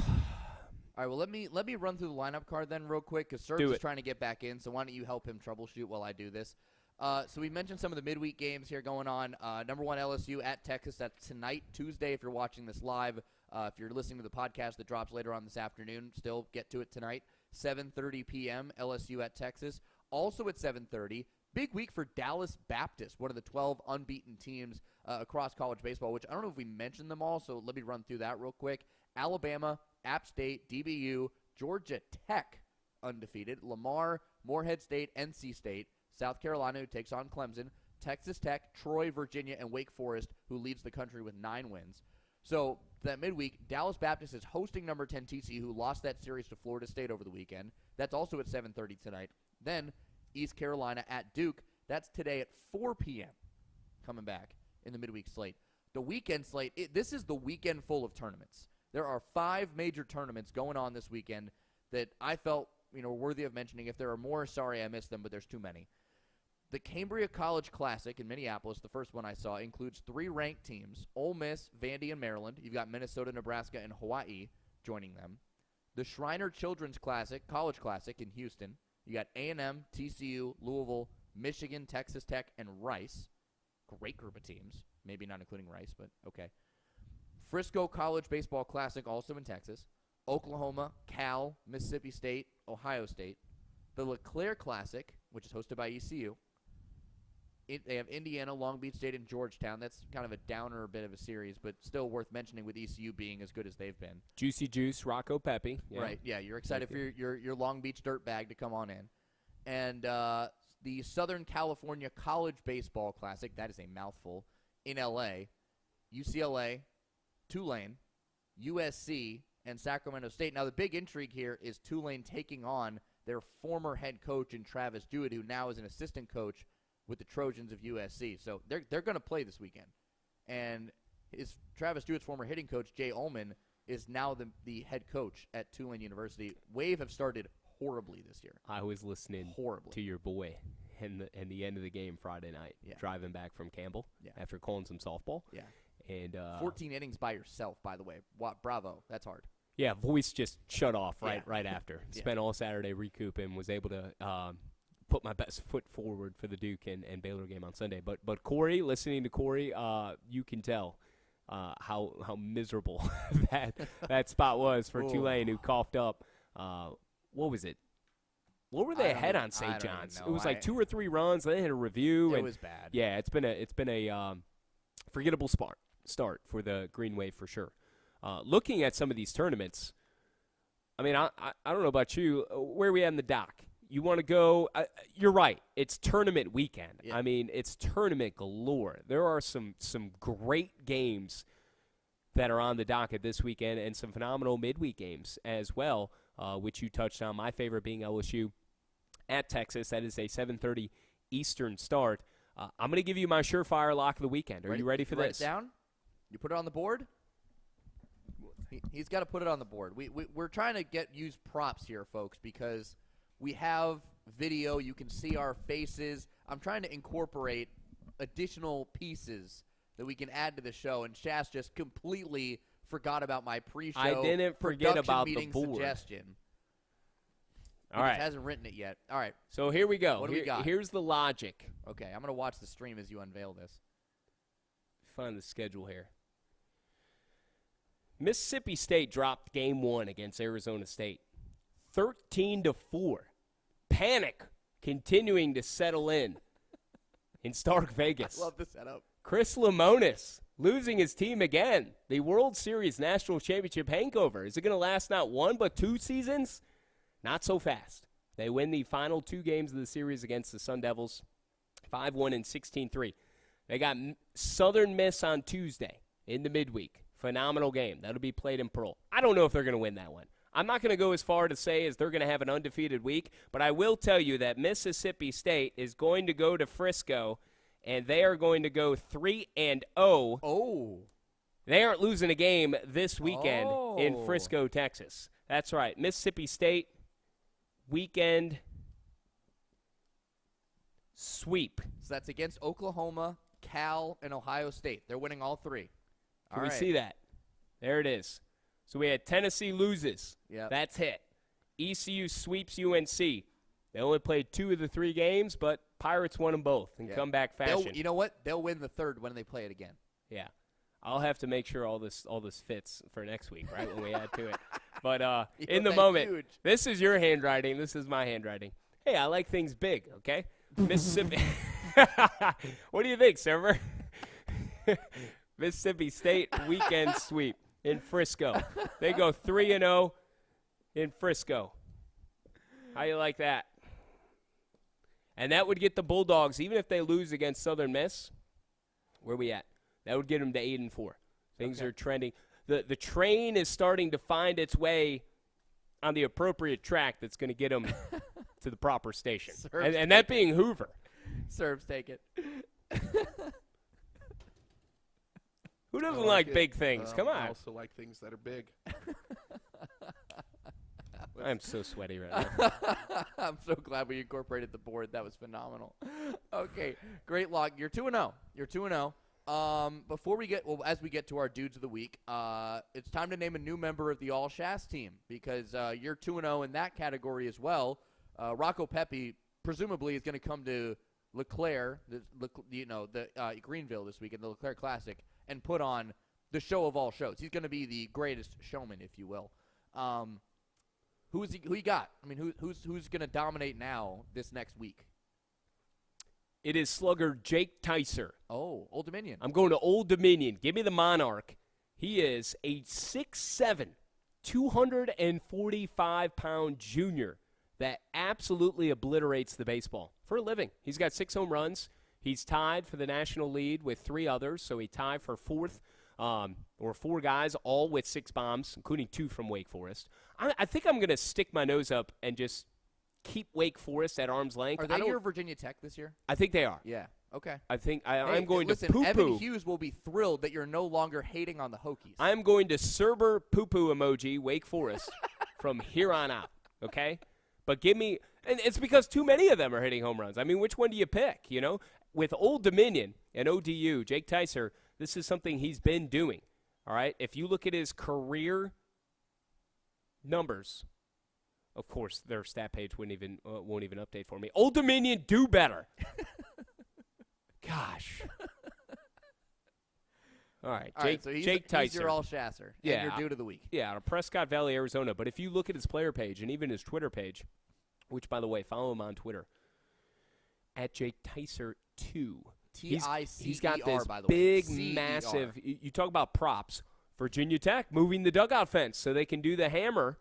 All right, well, let me run through the lineup card then real quick because Surber is trying to get back in, so why don't you help him troubleshoot while I do this? So we mentioned some of the midweek games here going on. Number 1, LSU at Texas. That's tonight, Tuesday, if you're watching this live. If you're listening to the podcast that drops later on this afternoon, still get to it tonight. 7:30 p.m., LSU at Texas. Also at 7:30, big week for Dallas Baptist, one of the 12 unbeaten teams across college baseball, which I don't know if we mentioned them all, so let me run through that real quick. Alabama, App State, DBU, Georgia Tech, undefeated, Lamar, Morehead State, NC State, South Carolina, who takes on Clemson, Texas Tech, Troy, Virginia, and Wake Forest, who leads the country with 9 wins. So that midweek, Dallas Baptist is hosting number 10 TCU, who lost that series to Florida State over the weekend. That's also at 7:30 tonight. Then East Carolina at Duke. That's today at 4 p.m. coming back in the midweek slate. The weekend slate, this is the weekend full of tournaments. There are 5 major tournaments going on this weekend that I felt were worthy of mentioning. If there are more, sorry I missed them, but there's too many. The Cambria College Classic in Minneapolis, the first one I saw, includes 3 ranked teams, Ole Miss, Vandy, and Maryland. You've got Minnesota, Nebraska, and Hawaii joining them. The Shriner Children's Classic, College Classic in Houston. You got A&M, TCU, Louisville, Michigan, Texas Tech, and Rice. Great group of teams. Maybe not including Rice, but okay. Frisco College Baseball Classic, also in Texas. Oklahoma, Cal, Mississippi State, Ohio State. The LeClaire Classic, which is hosted by ECU. They have Indiana, Long Beach State, and Georgetown. That's kind of a downer bit of a series, but still worth mentioning with ECU being as good as they've been. Juicy Juice, Rocco Pepe. Yeah. Right, yeah, you're excited for your Long Beach Dirtbag to come on in. And the Southern California College Baseball Classic, that is a mouthful, in L.A., UCLA, Tulane, USC, and Sacramento State. Now, the big intrigue here is Tulane taking on their former head coach in Travis Jewett, who now is an assistant coach with the Trojans of USC. So they're going to play this weekend. And Travis Jewett's former hitting coach, Jay Ullman, is now the head coach at Tulane University. Wave have started horribly this year. I was listening to your boy in the end of the game Friday night, driving back from Campbell after calling some softball. Yeah. And 14 innings by yourself, by the way. Bravo. That's hard. Yeah, voice just shut off right after. Spent all Saturday recouping, was able to put my best foot forward for the Duke and Baylor game on Sunday. But Corey, listening to Corey, you can tell how miserable that spot was for Tulane, who coughed up. What was it? What were they ahead on St. John's? It was like 2 or 3 runs. They had a review. It was bad. Yeah, it's been a forgettable start for the Green Wave for sure. Looking at some of these tournaments, I mean, I don't know about you. Where are we at in the dock? You want to go? You're right. It's tournament weekend. Yeah. I mean, it's tournament galore. There are some great games that are on the docket this weekend and some phenomenal midweek games as well, which you touched on. My favorite being LSU at Texas. That is a 7:30 Eastern start. I'm going to give you my surefire lock of the weekend. Are you ready for this? Write it down? You put it on the board? He's got to put it on the board. We're trying to use props here, folks, because we have video. You can see our faces. I'm trying to incorporate additional pieces that we can add to the show, and Shass just completely forgot about my pre-show. I didn't forget about the board. Suggestion. All right. He hasn't written it yet. All right. So here we go. What do we got? Here's the logic. Okay, I'm going to watch the stream as you unveil this. Find the schedule here. Mississippi State dropped game 1 against Arizona State. 13-4. Panic continuing to settle in Stark Vegas. I love the setup. Chris Lemonis losing his team again. The World Series National Championship hangover. Is it going to last not 1 but 2 seasons? Not so fast. They win the final 2 games of the series against the Sun Devils, 5-1 and 16-3. They got Southern Miss on Tuesday in the midweek. Phenomenal game. That'll be played in Pearl. I don't know if they're going to win that one. I'm not going to go as far to say as they're going to have an undefeated week, but I will tell you that Mississippi State is going to go to Frisco, and they are going to go 3-0. Oh. They aren't losing a game this weekend in Frisco, Texas. That's right. Mississippi State weekend sweep. So that's against Oklahoma, Cal, and Ohio State. They're winning all 3. Can we see that? There it is. So we had Tennessee loses. Yep. That's hit. ECU sweeps UNC. They only played 2 of the 3 games, but Pirates won them both in comeback fashion. You know what? They'll win the third when they play it again. Yeah. I'll have to make sure all this fits for next week, right, when we add to it. But in the moment, huge. This is your handwriting. This is my handwriting. Hey, I like things big, okay? Mississippi. What do you think, Surber? Mississippi State weekend sweep in Frisco. They go 3-0 in Frisco. How you like that? And that would get the Bulldogs, even if they lose against Southern Miss, where we at? That would get them to 8-4. Things are trending. The train is starting to find its way on the appropriate track that's going to get them to the proper station. And that being Hoover. Serbs take it. Who doesn't like big things? Come on. I also like things that are big. I'm so sweaty right now. I'm so glad we incorporated the board. That was phenomenal. Okay, great log. You're 2-0. You're 2-0. As we get to our dudes of the week, it's time to name a new member of the All Shass team because you're 2-0 in that category as well. Rocco Pepe presumably is going to come to LeClaire, Greenville this week in the LeClaire Classic, and put on the show of all shows. He's going to be the greatest showman, if you will. Who you got? I mean, who's going to dominate now this next week? It is slugger Jake Tyser. Oh, Old Dominion. I'm going to Old Dominion. Give me the Monarch. He is a 6'7", 245-pound junior that absolutely obliterates the baseball for a living. He's got 6 home runs. He's tied for the national lead with 3 others, so he tied for 4th, or 4 guys, all with 6 bombs, including 2 from Wake Forest. I think I'm going to stick my nose up and just keep Wake Forest at arm's length. Are they your Virginia Tech this year? I think they are. Yeah. Okay. I think I'm going to poo-poo. Evan Hughes will be thrilled that you're no longer hating on the Hokies. I'm going to Surber poo-poo emoji Wake Forest from here on out, okay? But give me – and it's because too many of them are hitting home runs. I mean, which one do you pick, you know? With Old Dominion and ODU, Jake Tyser, this is something he's been doing, all right? If you look at his career numbers, of course, their stat page won't even update for me. Old Dominion, do better. Gosh. All right, Jake Tyser. He's your all-shasser. Yeah, and your dude of the week. Yeah, out of Prescott Valley, Arizona. But if you look at his player page and even his Twitter page, which, by the way, follow him on Twitter, at Jake Tyser 2. T-I-C-E-R, He's got this by the big, way. C-E-R. massive – you talk about props. Virginia Tech moving the dugout fence so they can do the hammer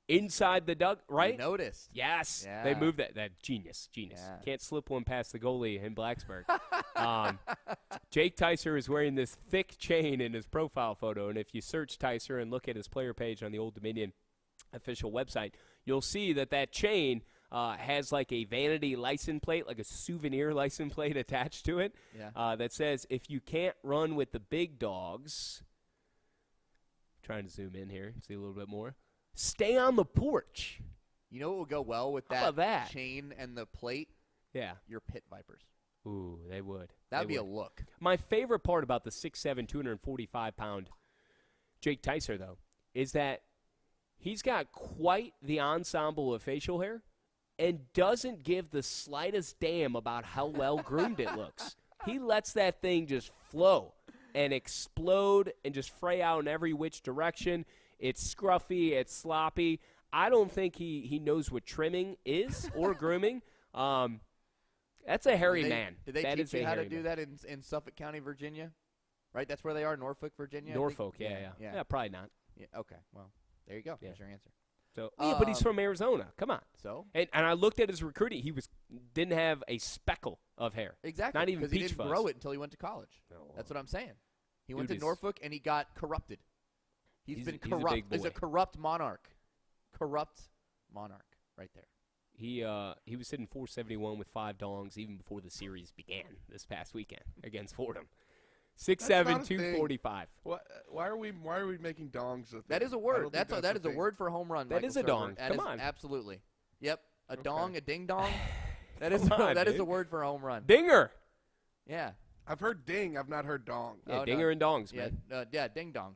inside the right? You noticed. Yes. Yeah. They moved that. Genius. Yeah. Can't slip one past the goalie in Blacksburg. Jake Tyser is wearing this thick chain in his profile photo, and if you search Tyser and look at his player page on the Old Dominion official website, you'll see that chain has like a vanity license plate, like a souvenir license plate attached to it that says, if you can't run with the big dogs, trying to zoom in here, see a little bit more, stay on the porch. You know what would go well with that chain and the plate? Yeah. Your Pit Vipers. Ooh, they would. That would be a look. My favorite part about the 6'7", 245-pound Jake Tyser, though, is that he's got quite the ensemble of facial hair and doesn't give the slightest damn about how well groomed it looks. He lets that thing just flow and explode and just fray out in every which direction. It's scruffy. It's sloppy. I don't think he knows what trimming is or grooming. That's a hairy man. Did they teach you how to do that in Suffolk County, Virginia? Right? That's where they are, Norfolk, Virginia? Norfolk, yeah. Probably not. Yeah, okay, well, there you go. Yeah. There's your answer. So, but he's from Arizona. Come on. So? And I looked at his recruiting. He didn't have a speckle of hair. Exactly. Not even peach he didn't fuzz. grow it until he went to college. No. That's what I'm saying. He went Dude, to Norfolk and he got corrupted. He's been corrupt. He's a big boy. He's a corrupt monarch. Corrupt monarch right there. He was hitting 471 with 5 dongs even before the series began this past weekend against Fordham. 6'7", 245. Why are we making dongs a thing? That is a word. That is a word for home run. That is a dong. Come on. Absolutely. Yep. A dong, a ding dong. That is a word for a home run. Dinger. Yeah. I've heard ding. I've not heard dong. Yeah, dinger and dongs, man. Yeah, ding dong.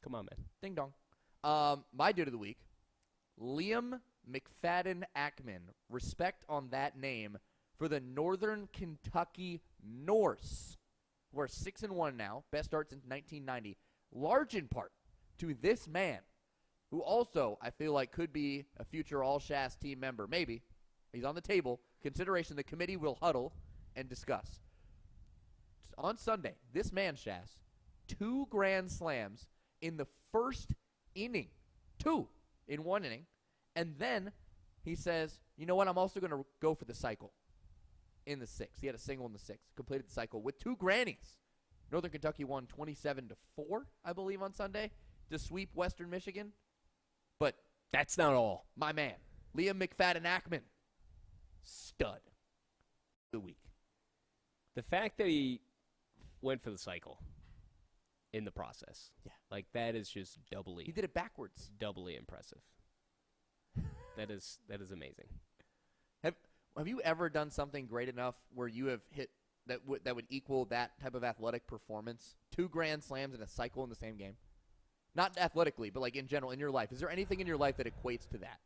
Come on, man. Ding dong. My dude of the week, Liam McFadden Ackman. Respect on that name for the Northern Kentucky Norse. We're 6-1 now. Best start since 1990. Large in part to this man, who also I feel like could be a future All-Shass team member. Maybe. He's on the table. Consideration the committee will huddle and discuss. On Sunday, this man, Shass, 2 grand slams in the first inning. 2 in 1 inning. And then he says, you know what, I'm also going to go for the cycle in the 6th. He had a single in the 6th. Completed the cycle with 2 grannies. Northern Kentucky won 27-4, I believe, on Sunday to sweep Western Michigan. But that's not all. My man, Liam McFadden Ackman, stud of the week. The fact that he went for the cycle in the process. Yeah. Like, that is just doubly. He did it backwards. Doubly impressive. That is amazing. Have you ever done something great enough where you have hit that would equal that type of athletic performance? 2 grand slams and a cycle in the same game? Not athletically, but like in general in your life. Is there anything in your life that equates to that?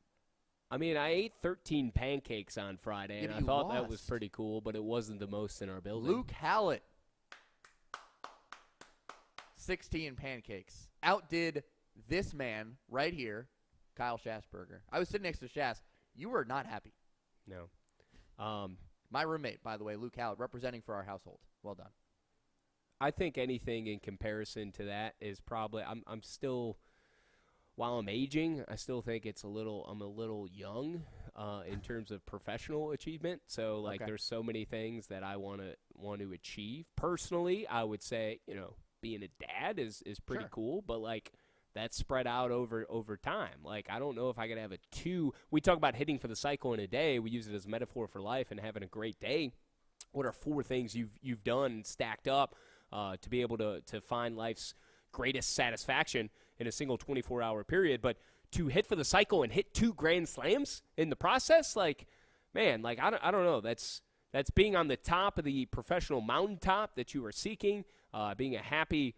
I mean, I ate 13 pancakes on Friday, and I thought that was pretty cool, but it wasn't the most in our building. Luke Hallett. 16 pancakes. Outdid this man right here, Kyle Schassburger. I was sitting next to Schass. You were not happy. No. My roommate, by the way, Luke Hallett, representing for our household. Well done. I think anything in comparison to that is probably I'm still, while I'm aging, I still think I'm a little young in terms of professional achievement. So like there's so many things that I want to achieve. Personally, I would say, being a dad is pretty cool, but like that's spread out over time. Like, I don't know if I could have a 2. We talk about hitting for the cycle in a day. We use it as a metaphor for life and having a great day. What are 4 things you've done and stacked up to be able to find life's greatest satisfaction in a single 24-hour period? But to hit for the cycle and hit 2 grand slams in the process, like, man, like I don't know. That's being on the top of the professional mountaintop that you are seeking, being a happy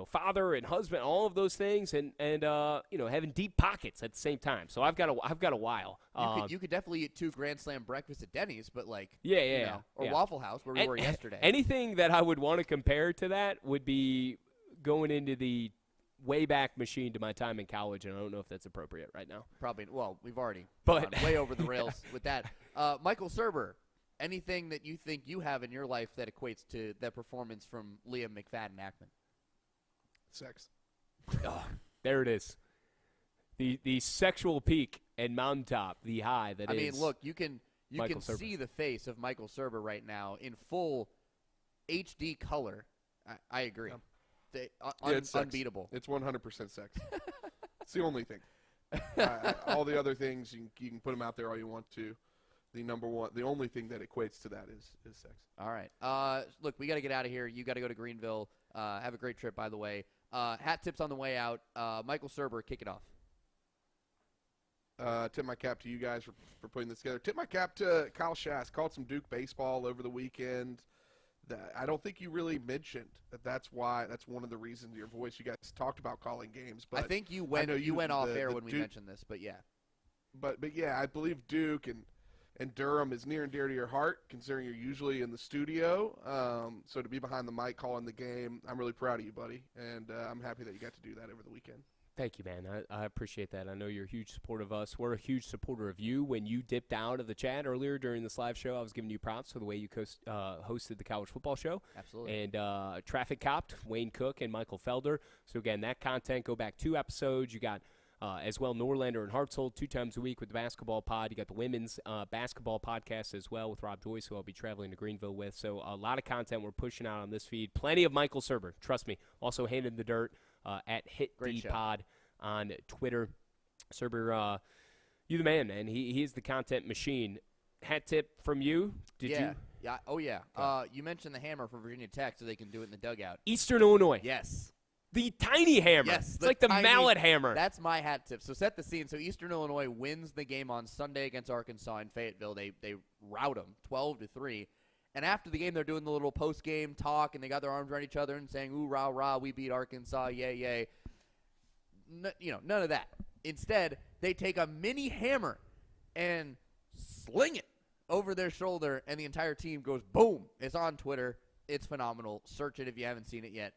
father and husband, all of those things, and having deep pockets at the same time. So I've got a while. You could definitely eat 2 grand slam breakfasts at Denny's, but like or yeah. Waffle House where we were yesterday. Anything that I would want to compare to that would be going into the Wayback Machine to my time in college, and I don't know if that's appropriate right now. Probably. Well, we've already gone way over the rails with that. Michael Surber, anything that you think you have in your life that equates to that performance from Liam McFadden Ackman? Sex. There it is. The sexual peak and mountaintop, the high that is. I mean, look, you can Surber. see the face of Michael Surber right now in full HD color. I agree. Unbeatable. It's 100% sex. It's the only thing. All the other things you can put them out there all you want to. The only thing that equates to that is sex. All right. Look, we got to get out of here. You got to go to Greenville. Have a great trip, by the way. Hat tips on the way out. Michael Surber, kick it off. Tip my cap to you guys for putting this together. Tip my cap to Kyle Schass. Called some Duke baseball over the weekend. I don't think you really mentioned that's one of the reasons your voice. You guys talked about calling games, but I think you went off air when we mentioned this. But yeah, but yeah, I believe Duke and Durham is near and dear to your heart, considering you're usually in the studio. So to be behind the mic calling the game, I'm really proud of you, buddy, and I'm happy that you got to do that over the weekend. Thank you, man. I appreciate that. I know you're a huge supporter of us. We're a huge supporter of you. When you dipped out of the chat earlier during this live show, I was giving you props for the way you hosted the college football show. Absolutely. And traffic copped Wayne Cook and Michael Felder. So, again, that content, go back 2 episodes. You got as well Norlander and Hartsold 2 times a week with the basketball pod. You got the women's basketball podcast as well with Rob Joyce, who I'll be traveling to Greenville with. So a lot of content we're pushing out on this feed. Plenty of Michael Surber. Trust me. Also handing the dirt at HitDPod on Twitter. Surber, you the man, man. He is the content machine. Hat tip from you. Did you? Yeah. Oh, yeah. You mentioned the hammer for Virginia Tech so they can do it in the dugout. Eastern Illinois. Yes. The tiny hammer. Yes, it's like the mallet hammer. That's my hat tip. So set the scene. So Eastern Illinois wins the game on Sunday against Arkansas in Fayetteville. They rout them 12-3. And after the game, they're doing the little post-game talk, and they got their arms around each other and saying, ooh, rah, rah, we beat Arkansas, yay, yay. none of that. Instead, they take a mini hammer and sling it over their shoulder, and the entire team goes boom. It's on Twitter. It's phenomenal. Search it if you haven't seen it yet.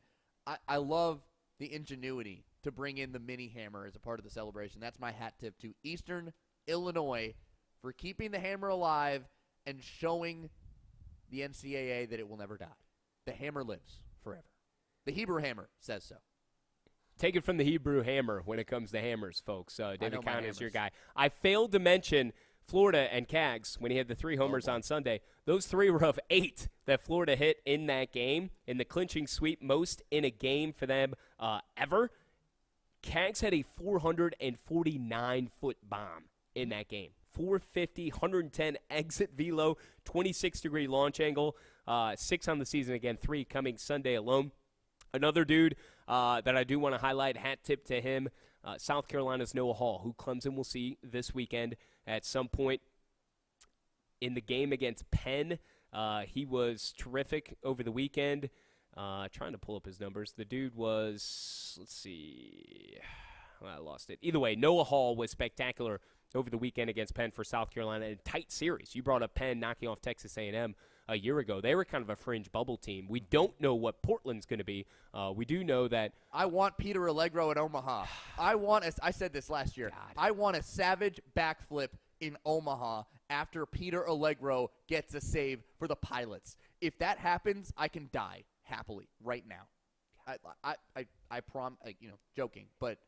I love the ingenuity to bring in the mini hammer as a part of the celebration. That's my hat tip to Eastern Illinois for keeping the hammer alive and showing the NCAA that it will never die. The hammer lives forever. The Hebrew hammer says so. Take it from the Hebrew hammer when it comes to hammers, folks. David Kahn is your hammers. guy. I failed to mention Florida and Cags when he had the 3 homers on Sunday. Those 3 were of 8 that Florida hit in that game, in the clinching sweep, most in a game for them ever. Cags had a 449-foot bomb in that game. 450, 110 exit velo, 26-degree launch angle, 6 on the season, again, 3 coming Sunday alone. Another dude that I do want to highlight, hat tip to him, South Carolina's Noah Hall, who Clemson will see this weekend at some point in the game against Penn. He was terrific over the weekend. Trying to pull up his numbers. The dude was, let's see, I lost it. Either way, Noah Hall was spectacular over the weekend against Penn for South Carolina in a tight series. You brought up Penn knocking off Texas A&M a year ago. They were kind of a fringe bubble team. We don't know what Portland's going to be. We do know that. I want Peter Allegro at Omaha. I said this last year. God. I want a savage backflip in Omaha after Peter Allegro gets a save for the Pilots. If that happens, I can die happily right now. I joking, but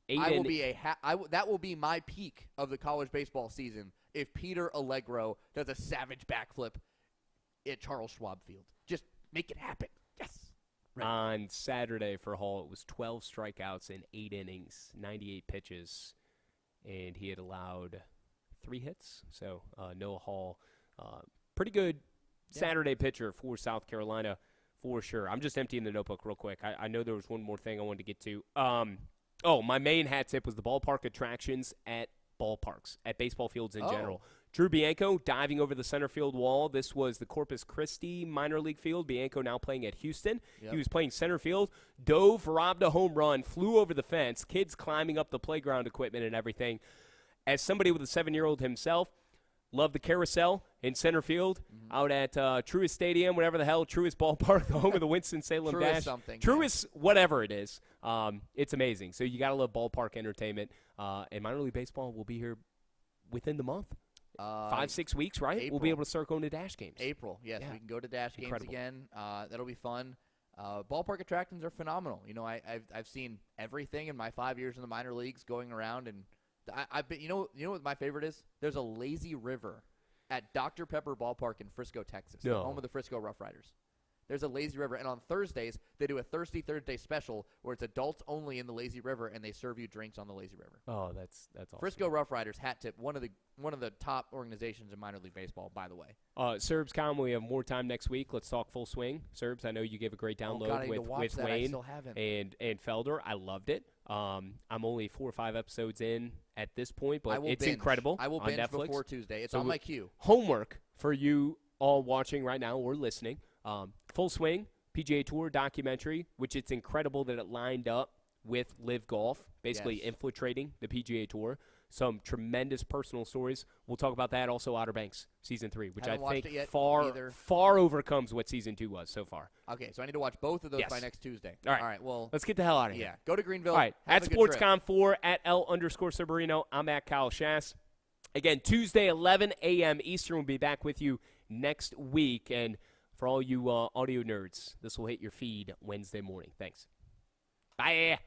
that will be my peak of the college baseball season if Peter Allegro does a savage backflip at Charles Schwab Field. Just make it happen. Yes. Right. On Saturday for Hall, it was 12 strikeouts in 8 innings, 98 pitches, and he had allowed 3 hits. So Noah Hall, pretty good Saturday pitcher for South Carolina for sure. I'm just emptying the notebook real quick. I know there was one more thing I wanted to get to. My main hat tip was the ballpark attractions at ballparks, at baseball fields in general. Drew Bianco diving over the center field wall. This was the Corpus Christi minor league field. Bianco now playing at Houston. Yep. He was playing center field, dove, robbed a home run, flew over the fence, kids climbing up the playground equipment and everything. As somebody with a 7-year-old himself, loved the carousel in center field out at Truist Stadium, whatever the hell, Truist Ballpark, the home of the Winston-Salem Dash. Truist, whatever it is. It's amazing. So you got to love ballpark entertainment. And minor league baseball will be here within the month. 5-6 weeks, right? April. We'll be able to start going to Dash games. April, yes. Yeah. We can go to Dash Incredible. games again. That'll be fun. Ballpark attractions are phenomenal. You know, I've seen everything in my 5 years in the minor leagues going around, and I've been. You know what my favorite is? There's a lazy river at Dr. Pepper Ballpark in Frisco, Texas, the home of the Frisco Rough Riders. There's a lazy river, and on Thursdays they do a Thirsty Thursday special where it's adults only in the lazy river, and they serve you drinks on the lazy river. Oh, that's awesome. Frisco Rough Riders, hat tip, one of the top organizations in minor league baseball, by the way. Serbs, Kahn, we have more time next week. Let's talk Full Swing. Serbs, I know you gave a great download with Wayne and Felder. I loved it. I'm only 4 or 5 episodes in at this point, but it's incredible. I will on binge Netflix. before Tuesday. It's on my queue. Homework for you all watching right now or listening. Full Swing, PGA Tour documentary, which it's incredible that it lined up with Live Golf, basically infiltrating the PGA Tour. Some tremendous personal stories. We'll talk about that. Also, Outer Banks Season 3, which I think far overcomes what Season 2 was so far. Okay, so I need to watch both of those by next Tuesday. All right, well, let's get the hell out of here. Yeah, go to Greenville. All right, at SportsCom4, at L_Surberino. I'm at Kyle Schass. Again, Tuesday, 11 a.m. Eastern. We'll be back with you next week. And for all you audio nerds, this will hit your feed Wednesday morning. Thanks. Bye.